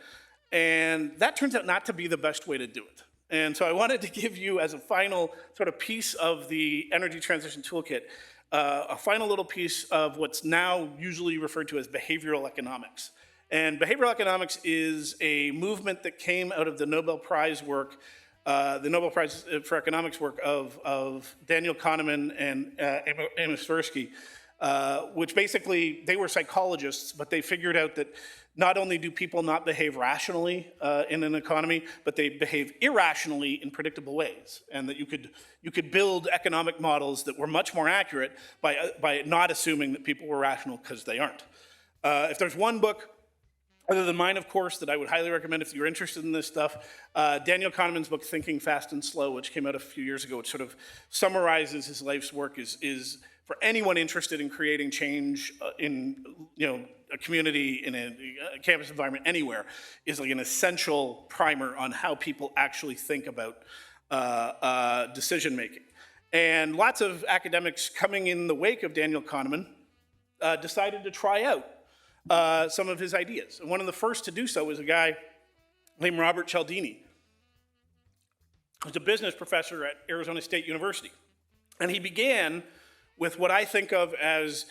And that turns out not to be the best way to do it. And so I wanted to give you, as a final sort of piece of the Energy Transition Toolkit, a final little piece of what's now usually referred to as behavioral economics. And behavioral economics is a movement that came out of the Nobel Prize work, the Nobel Prize for Economics work of Daniel Kahneman and Amos Tversky, which basically, they were psychologists, but they figured out that not only do people not behave rationally in an economy, but they behave irrationally in predictable ways, and that you could build economic models that were much more accurate by not assuming that people were rational, because they aren't. If there's one book, other than mine, of course, that I would highly recommend if you're interested in this stuff, Daniel Kahneman's book, Thinking Fast and Slow, which came out a few years ago, which sort of summarizes his life's work, is for anyone interested in creating change in a community, in a campus environment, anywhere, is like an essential primer on how people actually think about decision making. And lots of academics coming in the wake of Daniel Kahneman decided to try out some of his ideas. And one of the first to do so was a guy named Robert Cialdini, who's a business professor at Arizona State University. And he began with what I think of as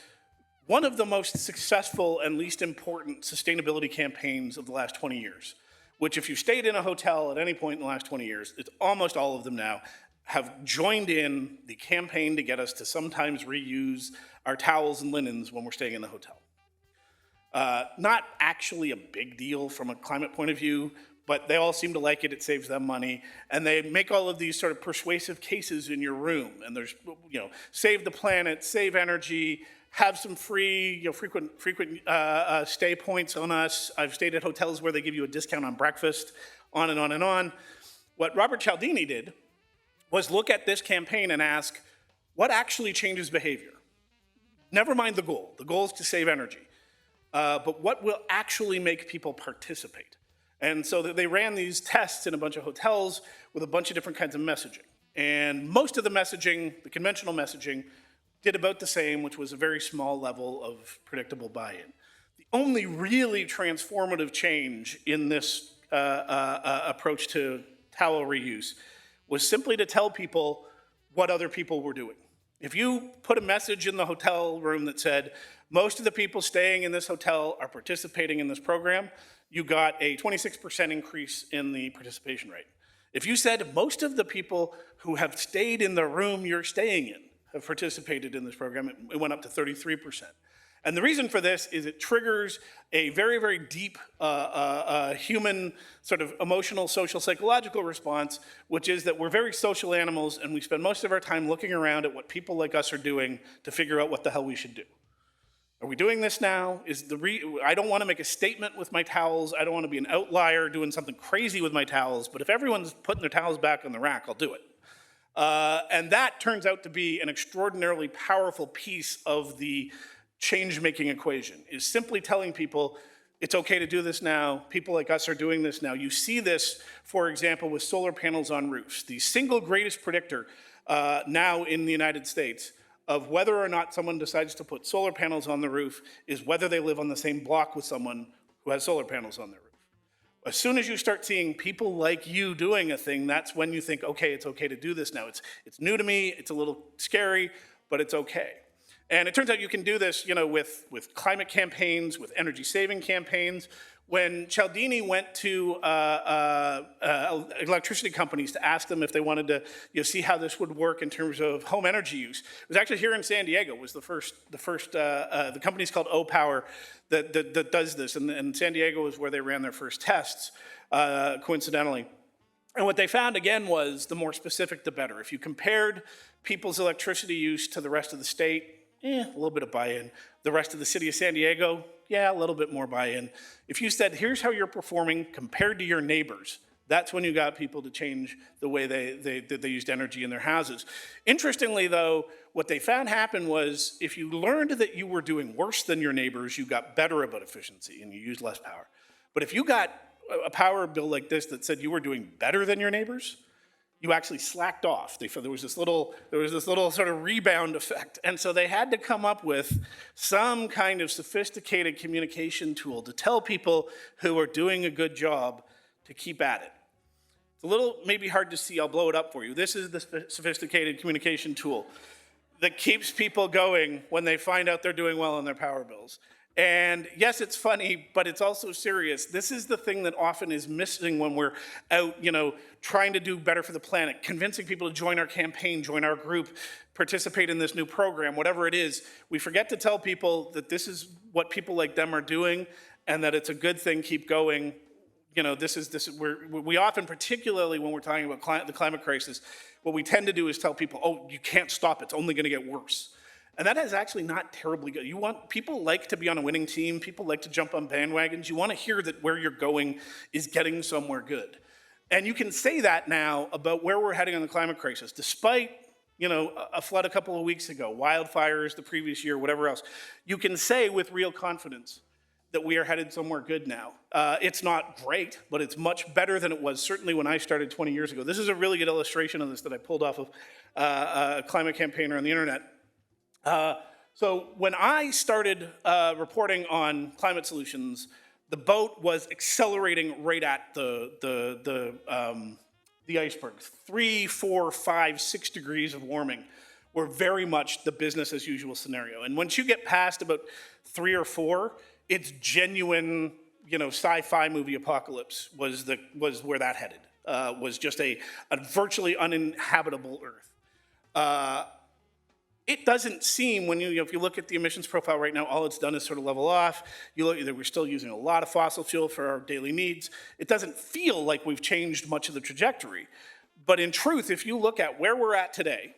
one of the most successful and least important sustainability campaigns of the last 20 years, which if you stayed in a hotel at any point in the last 20 years, it's almost all of them now, have joined in the campaign to get us to sometimes reuse our towels and linens when we're staying in the hotel. Not actually a big deal from a climate point of view, but they all seem to like it, it saves them money, and they make all of these sort of persuasive cases in your room, and there's, save the planet, save energy, have some free, frequent stay points on us. I've stayed at hotels where they give you a discount on breakfast, on and on and on. What Robert Cialdini did was look at this campaign and ask, what actually changes behavior? Never mind the goal. The goal is to save energy. But what will actually make people participate? And so they ran these tests in a bunch of hotels with a bunch of different kinds of messaging. And most of the messaging, the conventional messaging, did about the same, which was a very small level of predictable buy-in. The only really transformative change in this approach to towel reuse was simply to tell people what other people were doing. If you put a message in the hotel room that said, most of the people staying in this hotel are participating in this program, you got a 26% increase in the participation rate. If you said most of the people who have stayed in the room you're staying in have participated in this program, it went up to 33%. And the reason for this is it triggers a very, very deep human sort of emotional, social, psychological response, which is that we're very social animals and we spend most of our time looking around at what people like us are doing to figure out what the hell we should do. Are we doing this now? I don't want to make a statement with my towels. I don't want to be an outlier doing something crazy with my towels, but if everyone's putting their towels back on the rack, I'll do it. And that turns out to be an extraordinarily powerful piece of the change-making equation, is simply telling people it's okay to do this now. People like us are doing this now. You see this, for example, with solar panels on roofs. The single greatest predictor now in the United States of whether or not someone decides to put solar panels on the roof is whether they live on the same block with someone who has solar panels on their roof. As soon as you start seeing people like you doing a thing, that's when you think, okay, it's okay to do this now. It's new to me, it's a little scary, but it's okay. And it turns out you can do this, with climate campaigns, with energy saving campaigns. When Cialdini went to electricity companies to ask them if they wanted to see how this would work in terms of home energy use, it was actually here in San Diego. Was the first the company's called O-Power that does this, and San Diego was where they ran their first tests, coincidentally. And what they found, again, was the more specific, the better. If you compared people's electricity use to the rest of the state, a little bit of buy-in. The rest of the city of San Diego, a little bit more buy-in. If you said, here's how you're performing compared to your neighbors, that's when you got people to change the way they used energy in their houses. Interestingly, though, what they found happened was if you learned that you were doing worse than your neighbors, you got better about efficiency and you used less power. But if you got a power bill like this that said you were doing better than your neighbors, you actually slacked off. There was this little sort of rebound effect. And so they had to come up with some kind of sophisticated communication tool to tell people who are doing a good job to keep at it. It's a little maybe hard to see. I'll blow it up for you. This is the sophisticated communication tool that keeps people going when they find out they're doing well on their power bills. And yes, it's funny, but it's also serious. This is the thing that often is missing when we're out, trying to do better for the planet, convincing people to join our campaign, join our group, participate in this new program, whatever it is. We forget to tell people that this is what people like them are doing and that it's a good thing, keep going. We often, particularly when we're talking about the climate crisis, what we tend to do is tell people, oh, you can't stop, it's only gonna get worse. And that is actually not terribly good. People like to be on a winning team. People like to jump on bandwagons. You want to hear that where you're going is getting somewhere good. And you can say that now about where we're heading on the climate crisis, despite a flood a couple of weeks ago, wildfires the previous year, whatever else. You can say with real confidence that we are headed somewhere good now. It's not great, but it's much better than it was certainly when I started 20 years ago. This is a really good illustration of this that I pulled off of a climate campaigner on the internet. So when I started reporting on climate solutions, the boat was accelerating right at the iceberg. 3, 4, 5, 6 degrees of warming were very much the business as usual scenario. And once you get past about 3 or 4, it's genuine, sci-fi movie apocalypse was where that headed. Was just a virtually uninhabitable Earth. It doesn't seem, if you look at the emissions profile right now, all it's done is sort of level off. We're still using a lot of fossil fuel for our daily needs. It doesn't feel like we've changed much of the trajectory. But in truth, if you look at where we're at today,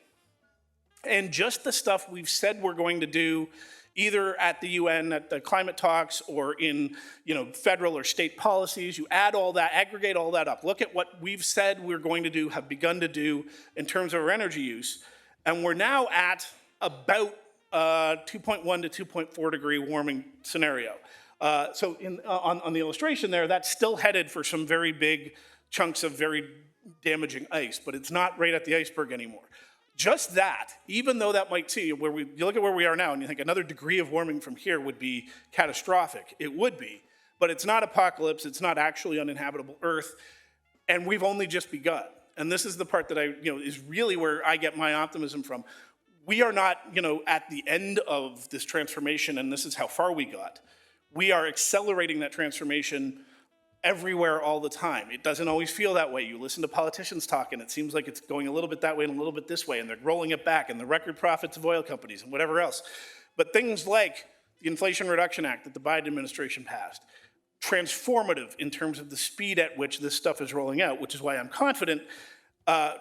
and just the stuff we've said we're going to do, either at the UN, at the climate talks, or in federal or state policies, you add all that, aggregate all that up, look at what we've said we're going to do, have begun to do in terms of our energy use, and we're now at about 2.1 to 2.4 degree warming scenario. So on the illustration there, that's still headed for some very big chunks of very damaging ice, but it's not right at the iceberg anymore. Just that, even though that might see, you look at where we are now and you think another degree of warming from here would be catastrophic. It would be, but it's not apocalypse, it's not actually uninhabitable Earth, and we've only just begun. And this is the part that is really where I get my optimism from. We are not, at the end of this transformation, and this is how far we got. We are accelerating that transformation everywhere all the time. It doesn't always feel that way. You listen to politicians talk, and it seems like it's going a little bit that way and a little bit this way, and they're rolling it back, and the record profits of oil companies and whatever else. But things like the Inflation Reduction Act that the Biden administration passed, transformative in terms of the speed at which this stuff is rolling out, which is why I'm confident,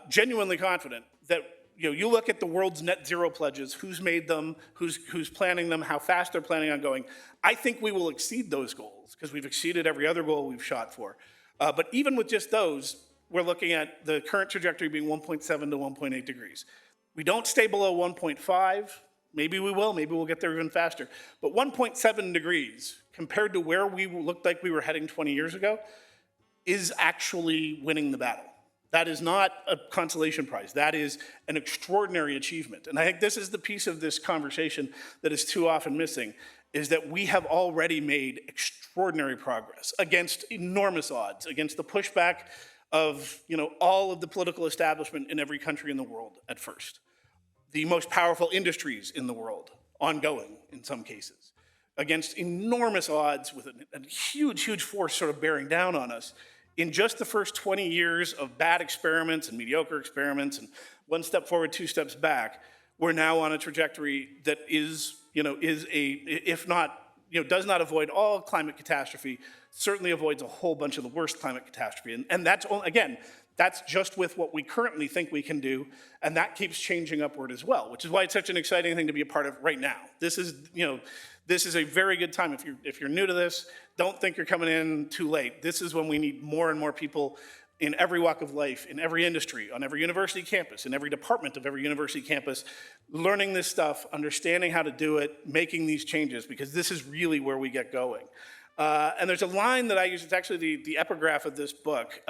genuinely confident, that you look at the world's net zero pledges, who's made them, who's planning them, how fast they're planning on going. I think we will exceed those goals because we've exceeded every other goal we've shot for. But even with just those, we're looking at the current trajectory being 1.7 to 1.8 degrees. We don't stay below 1.5. Maybe we will, maybe we'll get there even faster. But 1.7 degrees compared to where we looked like we were heading 20 years ago is actually winning the battle. That is not a consolation prize. That is an extraordinary achievement. And I think this is the piece of this conversation that is too often missing, is that we have already made extraordinary progress against enormous odds, against the pushback of all of the political establishment in every country in the world at first. The most powerful industries in the world, ongoing in some cases, against enormous odds with a huge, huge force sort of bearing down on us. In just the first 20 years of bad experiments and mediocre experiments and one step forward, two steps back, we're now on a trajectory that is, if not, does not avoid all climate catastrophe, certainly avoids a whole bunch of the worst climate catastrophe. And that's, again, that's just with what we currently think we can do, and that keeps changing upward as well, which is why it's such an exciting thing to be a part of right now. This is a very good time. If you're new to this, don't think you're coming in too late. This is when we need more and more people in every walk of life, in every industry, on every university campus, in every department of every university campus, learning this stuff, understanding how to do it, making these changes, because this is really where we get going. And there's a line that I use, it's actually the epigraph of this book.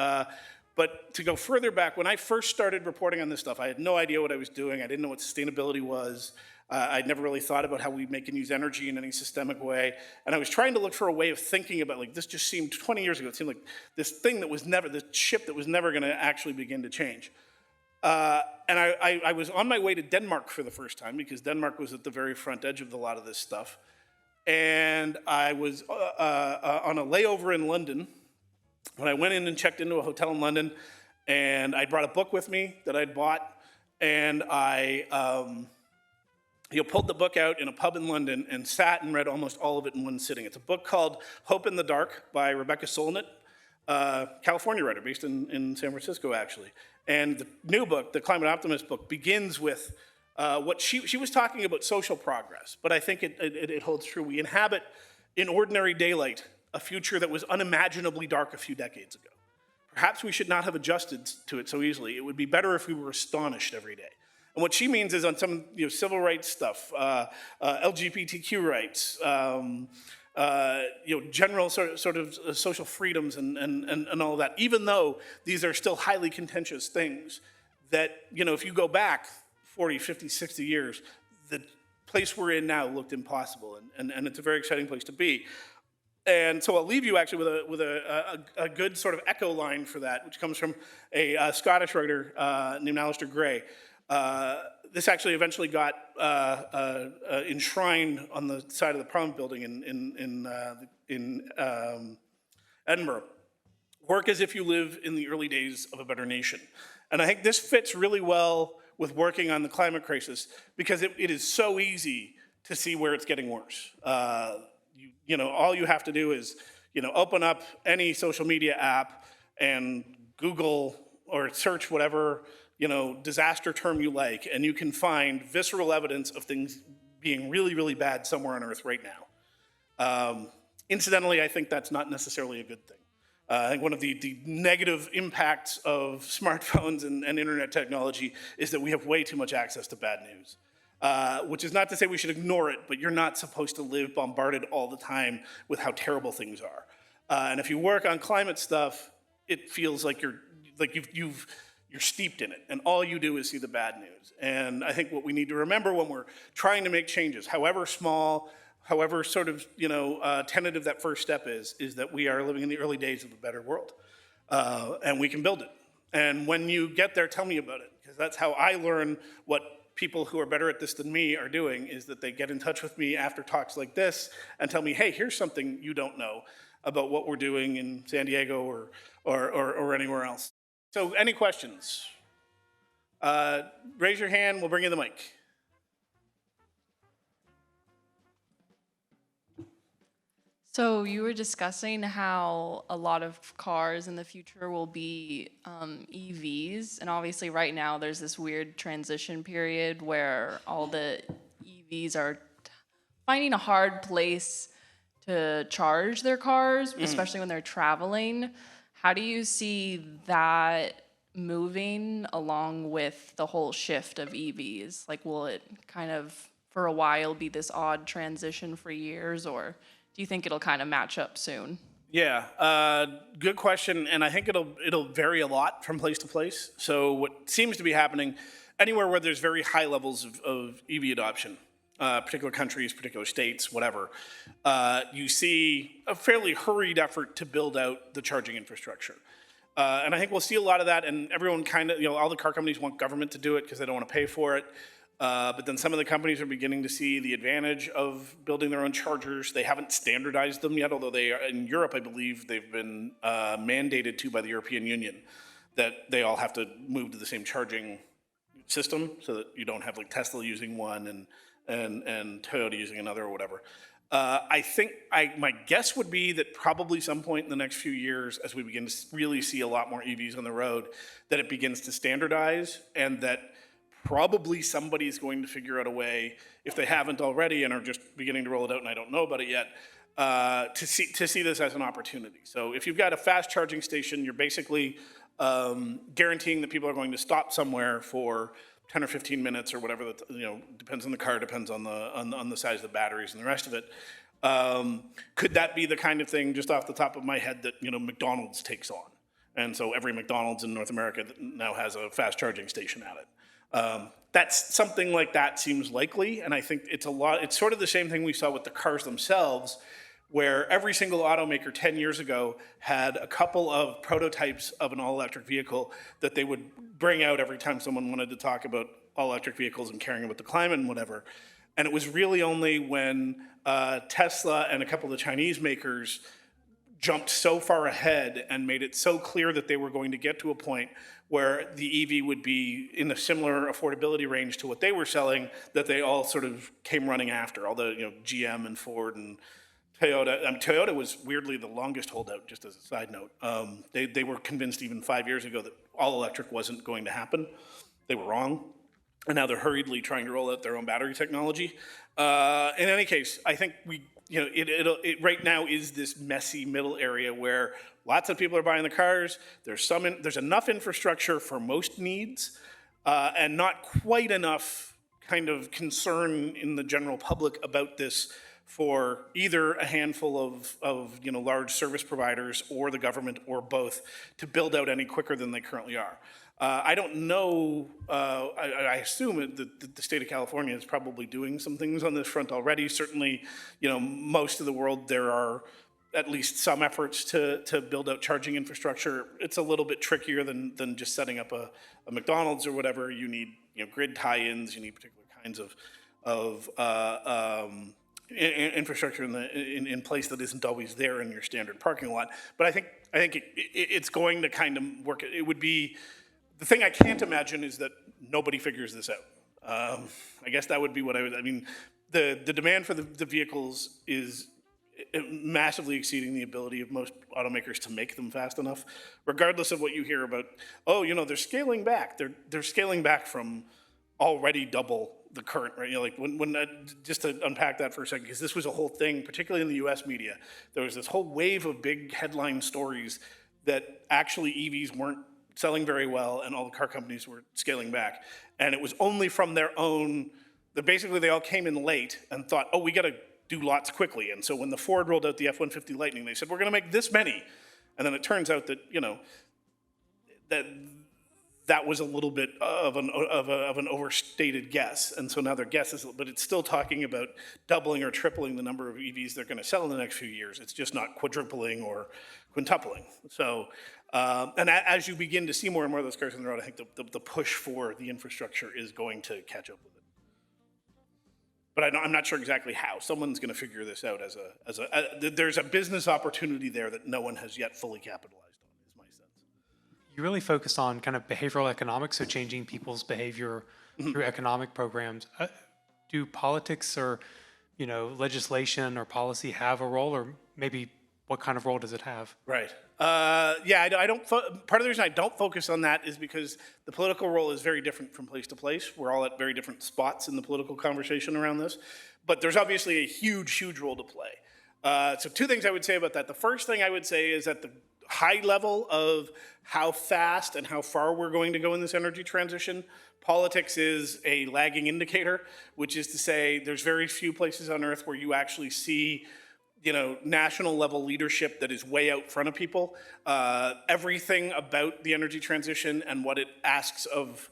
But to go further back, when I first started reporting on this stuff, I had no idea what I was doing. I didn't know what sustainability was. I'd never really thought about how we make and use energy in any systemic way. And I was trying to look for a way of thinking about, this just seemed 20 years ago, it seemed like this thing that was never, this ship that was never gonna actually begin to change. And I was on my way to Denmark for the first time, because Denmark was at the very front edge of a lot of this stuff. And I was on a layover in London when I went in and checked into a hotel in London, and I brought a book with me that I'd bought, and I pulled the book out in a pub in London and sat and read almost all of it in one sitting. It's a book called Hope in the Dark by Rebecca Solnit, California writer based in San Francisco, actually. And the new book, the Climate Optimist book, begins with what she was talking about social progress, but I think it holds true. We inhabit in ordinary daylight a future that was unimaginably dark a few decades ago. Perhaps we should not have adjusted to it so easily. It would be better if we were astonished every day. And what she means is on some civil rights stuff, LGBTQ rights, general sort of social freedoms and all of that, even though these are still highly contentious things that, if you go back 40, 50, 60 years, the place we're in now looked impossible, and it's a very exciting place to be. And so I'll leave you actually with a good sort of echo line for that, which comes from a Scottish writer named Alistair Gray. This actually eventually got enshrined on the side of the Parliament building in Edinburgh. Work as if you live in the early days of a better nation. And I think this fits really well with working on the climate crisis, because it is so easy to see where it's getting worse. All you have to do is, open up any social media app and Google or search whatever, disaster term you like, and you can find visceral evidence of things being really, really bad somewhere on Earth right now. Incidentally, I think that's not necessarily a good thing. I think one of the negative impacts of smartphones and internet technology is that we have way too much access to bad news. Which is not to say we should ignore it, but you're not supposed to live bombarded all the time with how terrible things are. And if you work on climate stuff, it feels like you're steeped in it, and all you do is see the bad news. And I think what we need to remember when we're trying to make changes, however small, however sort of tentative that first step is that we are living in the early days of a better world, and we can build it. And when you get there, tell me about it, because that's how I learn what people who are better at this than me are doing, is that they get in touch with me after talks like this and tell me, hey, here's something you don't know. about what we're doing in San Diego or anywhere else. So any questions? Raise your hand, we'll bring you the mic. So you were discussing how a lot of cars in the future will be EVs, and obviously right now there's this weird transition period where all the EVs are finding a hard place to charge their cars, especially when they're traveling. How do you see that moving along with the whole shift of EVs? Like, will it kind of, for a while, be this odd transition for years, or do you think it'll kind of match up soon? Yeah, good question, and I think it'll vary a lot from place to place. So what seems to be happening, anywhere where there's very high levels of EV adoption, particular countries, particular states, whatever, you see a fairly hurried effort to build out the charging infrastructure. And I think we'll see a lot of that, and everyone kind of, all the car companies want government to do it because they don't want to pay for it. But then some of the companies are beginning to see the advantage of building their own chargers. They haven't standardized them yet, although they are, in Europe, I believe, they've been mandated to by the European Union that they all have to move to the same charging system so that you don't have like Tesla using one and Toyota using another or whatever. I think my guess would be that probably some point in the next few years, as we begin to really see a lot more EVs on the road, that it begins to standardize, and that probably somebody's going to figure out a way, if they haven't already and are just beginning to roll it out and I don't know about it yet, to see this as an opportunity. So if you've got a fast charging station, you're basically guaranteeing that people are going to stop somewhere for 10 or 15 minutes or whatever, depends on the car, depends on the size of the batteries and the rest of it. Could that be the kind of thing, just off the top of my head, that McDonald's takes on? And so every McDonald's in North America now has a fast charging station at it. That's something like that seems likely, and I think it's sort of the same thing we saw with the cars themselves, where every single automaker 10 years ago had a couple of prototypes of an all-electric vehicle that they would bring out every time someone wanted to talk about all-electric vehicles and caring about the climate and whatever. And it was really only when Tesla and a couple of the Chinese makers jumped so far ahead and made it so clear that they were going to get to a point where the EV would be in a similar affordability range to what they were selling, that they all sort of came running after. All the GM and Ford and Toyota. Toyota was weirdly the longest holdout, just as a side note. They were convinced even 5 years ago that all electric wasn't going to happen. They were wrong. And now they're hurriedly trying to roll out their own battery technology. In any case, I think it right now is this messy middle area where lots of people are buying the cars. There's enough infrastructure for most needs, and not quite enough kind of concern in the general public about this for either a handful of large service providers or the government or both to build out any quicker than they currently are. I don't know, I assume that the state of California is probably doing some things on this front already. Certainly, most of the world, there are at least some efforts to build out charging infrastructure. It's a little bit trickier than just setting up a McDonald's or whatever. You need grid tie-ins, you need particular kinds of infrastructure in place that isn't always there in your standard parking lot. But I think it's going to kind of work. It would be, the thing I can't imagine is that nobody figures this out. I guess that would be what I mean, the demand for the vehicles is massively exceeding the ability of most automakers to make them fast enough, regardless of what you hear about, they're scaling back. They're scaling back from already double the current, right? When just to unpack that for a second, because this was a whole thing, particularly in the US media, there was this whole wave of big headline stories that actually EVs weren't selling very well and all the car companies were scaling back. And it was only from their own, that basically they all came in late and thought, we got to do lots quickly. And so when the Ford rolled out the F-150 Lightning, they said, we're going to make this many. And then it turns out that, that was a little bit of an overstated guess. And so now their guess is, but it's still talking about doubling or tripling the number of EVs they're going to sell in the next few years. It's just not quadrupling or quintupling. So, and as you begin to see more and more of those cars on the road, I think the push for the infrastructure is going to catch up with it. but I'm not sure exactly how. Someone's going to figure this out there's a business opportunity there that no one has yet fully capitalized on, is my sense. You really focus on kind of behavioral economics, so changing people's behavior through economic programs. Do politics or, legislation or policy have a role, or maybe what kind of role does it have? Right. Yeah, I don't. Part of the reason I don't focus on that is because the political role is very different from place to place. We're all at very different spots in the political conversation around this, but there's obviously a huge, huge role to play. So two things I would say about that. The first thing I would say is at the high level of how fast and how far we're going to go in this energy transition, politics is a lagging indicator, which is to say there's very few places on Earth where you actually see national level leadership that is way out front of people. Everything about the energy transition and what it asks of,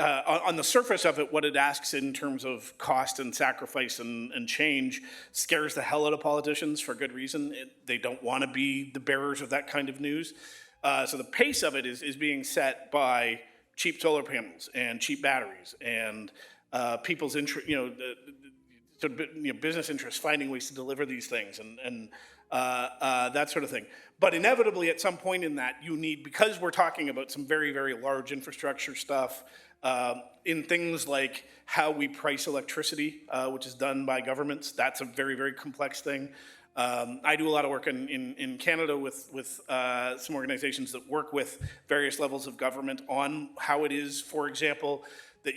on the surface of it, what it asks in terms of cost and sacrifice and change scares the hell out of politicians for good reason. They don't want to be the bearers of that kind of news. So the pace of it is being set by cheap solar panels and cheap batteries and people's interest, business interests finding ways to deliver these things and that sort of thing. But inevitably, at some point in that, you need, because we're talking about some very, very large infrastructure stuff, in things like how we price electricity, which is done by governments. That's a very, very complex thing. I do a lot of work in Canada with some organizations that work with various levels of government on how it is, for example, that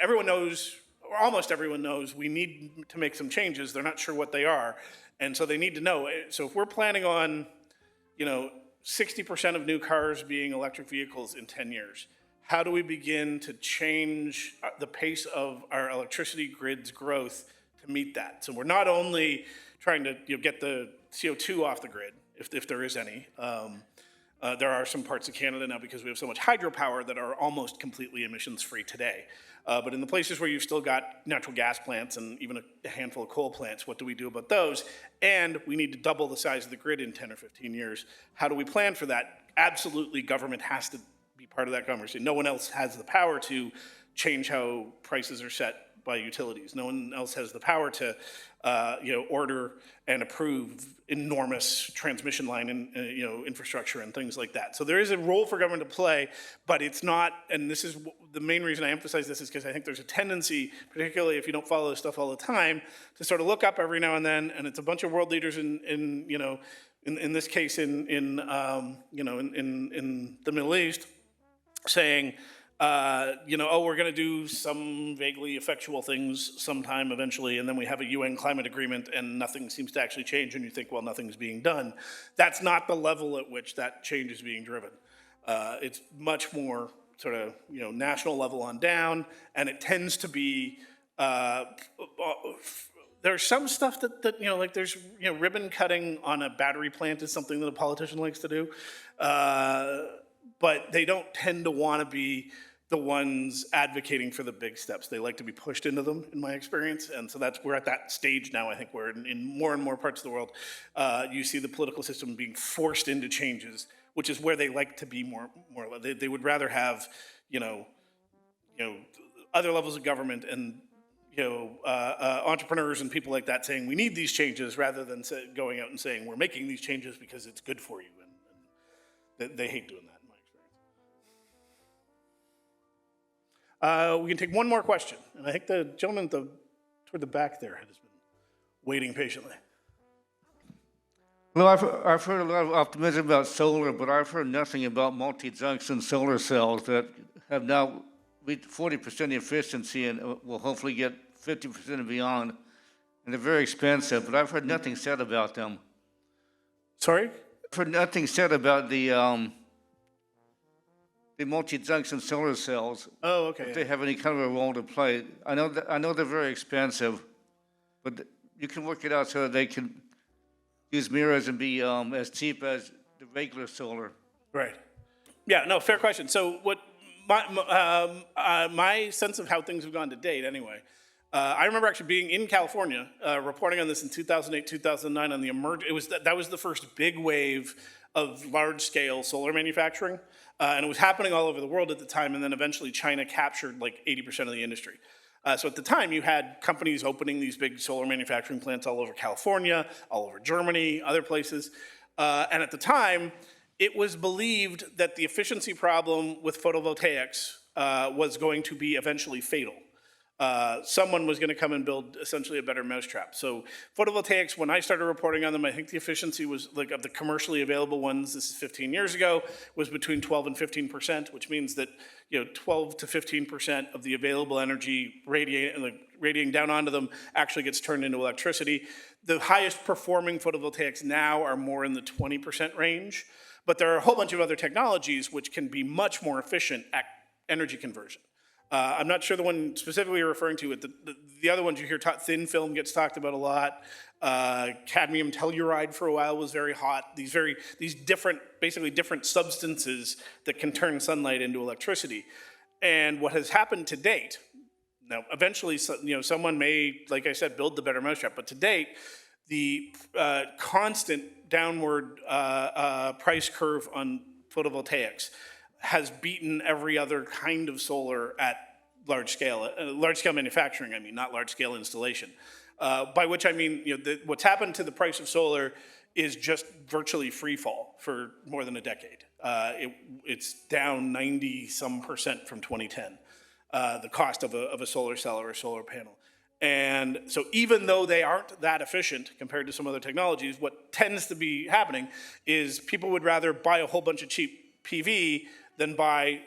everyone knows, or almost everyone knows, we need to make some changes. They're not sure what they are. And so they need to know. So if we're planning on, 60% of new cars being electric vehicles in 10 years, how do we begin to change the pace of our electricity grid's growth to meet that? So we're not only trying to get the CO2 off the grid, if there is any. There are some parts of Canada now, because we have so much hydropower, that are almost completely emissions-free today. But in the places where you've still got natural gas plants and even a handful of coal plants, what do we do about those? And we need to double the size of the grid in 10 or 15 years. How do we plan for that? Absolutely, government has to be part of that conversation. No one else has the power to change how prices are set by utilities. No one else has the power to order and approve enormous transmission line and infrastructure and things like that. So there is a role for government to play, but it's not, and this is the main reason I emphasize this, is because I think there's a tendency, particularly if you don't follow this stuff all the time, to sort of look up every now and then, and it's a bunch of world leaders in this case in the Middle East saying, we're going to do some vaguely effectual things sometime eventually, and then we have a UN climate agreement and nothing seems to actually change, and you think, well, nothing's being done. That's not the level at which that change is being driven. It's much more sort of, national level on down, and it tends to be, there's some stuff that like there's, ribbon cutting on a battery plant is something that a politician likes to do, but they don't tend to want to be the ones advocating for the big steps. They like to be pushed into them, in my experience. And so we're at that stage now, I think, where in more and more parts of the world, you see the political system being forced into changes, which is where they like to be more they would rather have, other levels of government and, entrepreneurs and people like that saying, we need these changes, rather than going out and saying, we're making these changes because it's good for you. And they hate doing that. We can take one more question, and I think the gentleman toward the back there has been waiting patiently. Well, I've heard a lot of optimism about solar, but I've heard nothing about multi-junction solar cells that have now reached 40% efficiency and will hopefully get 50% and beyond. And they're very expensive, but I've heard nothing said about them. Sorry? I've heard nothing said about the multi-junction solar cells. Oh, okay. If they have any kind of a role to play. I know they're very expensive, but you can work it out so that they can use mirrors and be as cheap as the regular solar. Right. Yeah, no, fair question. So what my sense of how things have gone to date anyway, I remember actually being in California, reporting on this in 2008, 2009 on the that was the first big wave of large-scale solar manufacturing. And it was happening all over the world at the time, and then eventually China captured like 80% of the industry. So at the time, you had companies opening these big solar manufacturing plants all over California, all over Germany, other places. And at the time, it was believed that the efficiency problem with photovoltaics was going to be eventually fatal. Someone was going to come and build essentially a better mousetrap. So photovoltaics, when I started reporting on them, I think the efficiency was, like, of the commercially available ones, this is 15 years ago, was between 12 and 15%, which means that 12 to 15% of the available energy radiating down onto them actually gets turned into electricity. The highest performing photovoltaics now are more in the 20% range, but there are a whole bunch of other technologies which can be much more efficient at energy conversion. I'm not sure the one specifically you're referring to. The other ones you hear, thin film gets talked about a lot. Cadmium telluride for a while was very hot. These different, basically different substances that can turn sunlight into electricity. And what has happened to date, now eventually, someone may, like I said, build the better mousetrap, but to date, the constant downward price curve on photovoltaics has beaten every other kind of solar at large scale manufacturing, not large scale installation. By which I mean, what's happened to the price of solar is just virtually free fall for more than a decade. It's down 90% from 2010, the cost of a solar cell or a solar panel. And so even though they aren't that efficient compared to some other technologies, what tends to be happening is people would rather buy a whole bunch of cheap PV than buy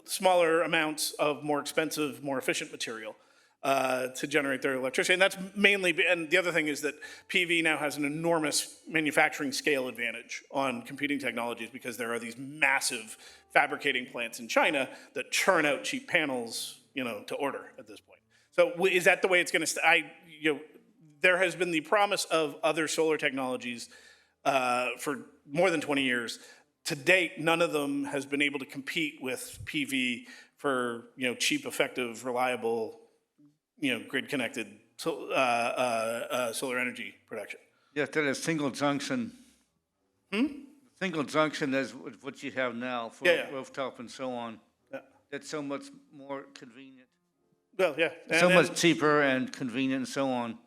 smaller amounts of more expensive, more efficient material to generate their electricity. And that's mainly, and the other thing is that PV now has an enormous manufacturing scale advantage on competing technologies because there are these massive fabricating plants in China that churn out cheap panels, to order at this point. So is that the way it's going to there has been the promise of other solar technologies for more than 20 years. To date, none of them has been able to compete with PV for cheap, effective, reliable, grid-connected solar energy production. Yes, that is single junction. Single junction is what you have now for rooftop and so on. Yeah. That's so much more convenient. Well, yeah. So much cheaper and convenient and so on.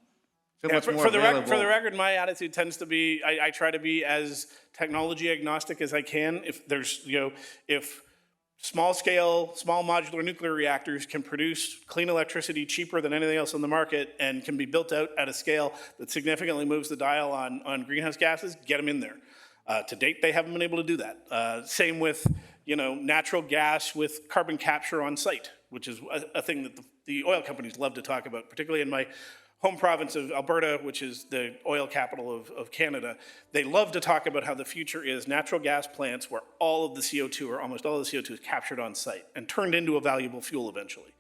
For the record, my attitude tends to be, I try to be as technology agnostic as I can. If there's, if small modular nuclear reactors can produce clean electricity cheaper than anything else on the market and can be built out at a scale that significantly moves the dial on greenhouse gases, get them in there. To date, they haven't been able to do that. Same with, natural gas with carbon capture on site, which is a thing that the oil companies love to talk about, particularly in my home province of Alberta, which is the oil capital of Canada. They love to talk about how the future is natural gas plants where all of the CO2 or almost all of the CO2 is captured on site and turned into a valuable fuel eventually.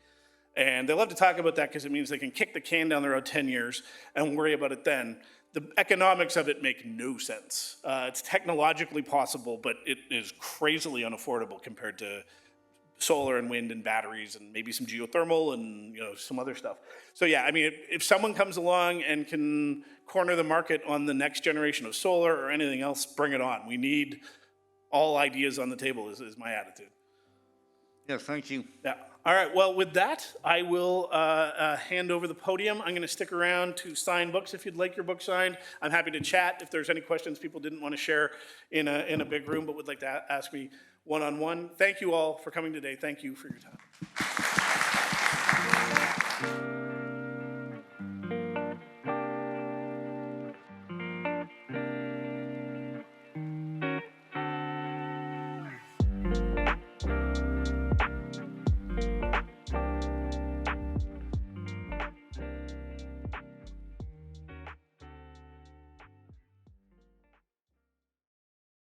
And they love to talk about that because it means they can kick the can down the road 10 years and worry about it then. The economics of it make no sense. It's technologically possible, but it is crazily unaffordable compared to solar and wind and batteries and maybe some geothermal and some other stuff. So yeah, if someone comes along and can corner the market on the next generation of solar or anything else, bring it on. We need all ideas on the table is my attitude. Yeah, thank you. Yeah. All right, well, with that, I will hand over the podium. I'm going to stick around to sign books if you'd like your book signed. I'm happy to chat if there's any questions people didn't want to share in a big room but would like to ask me one-on-one. Thank you all for coming today. Thank you for your time.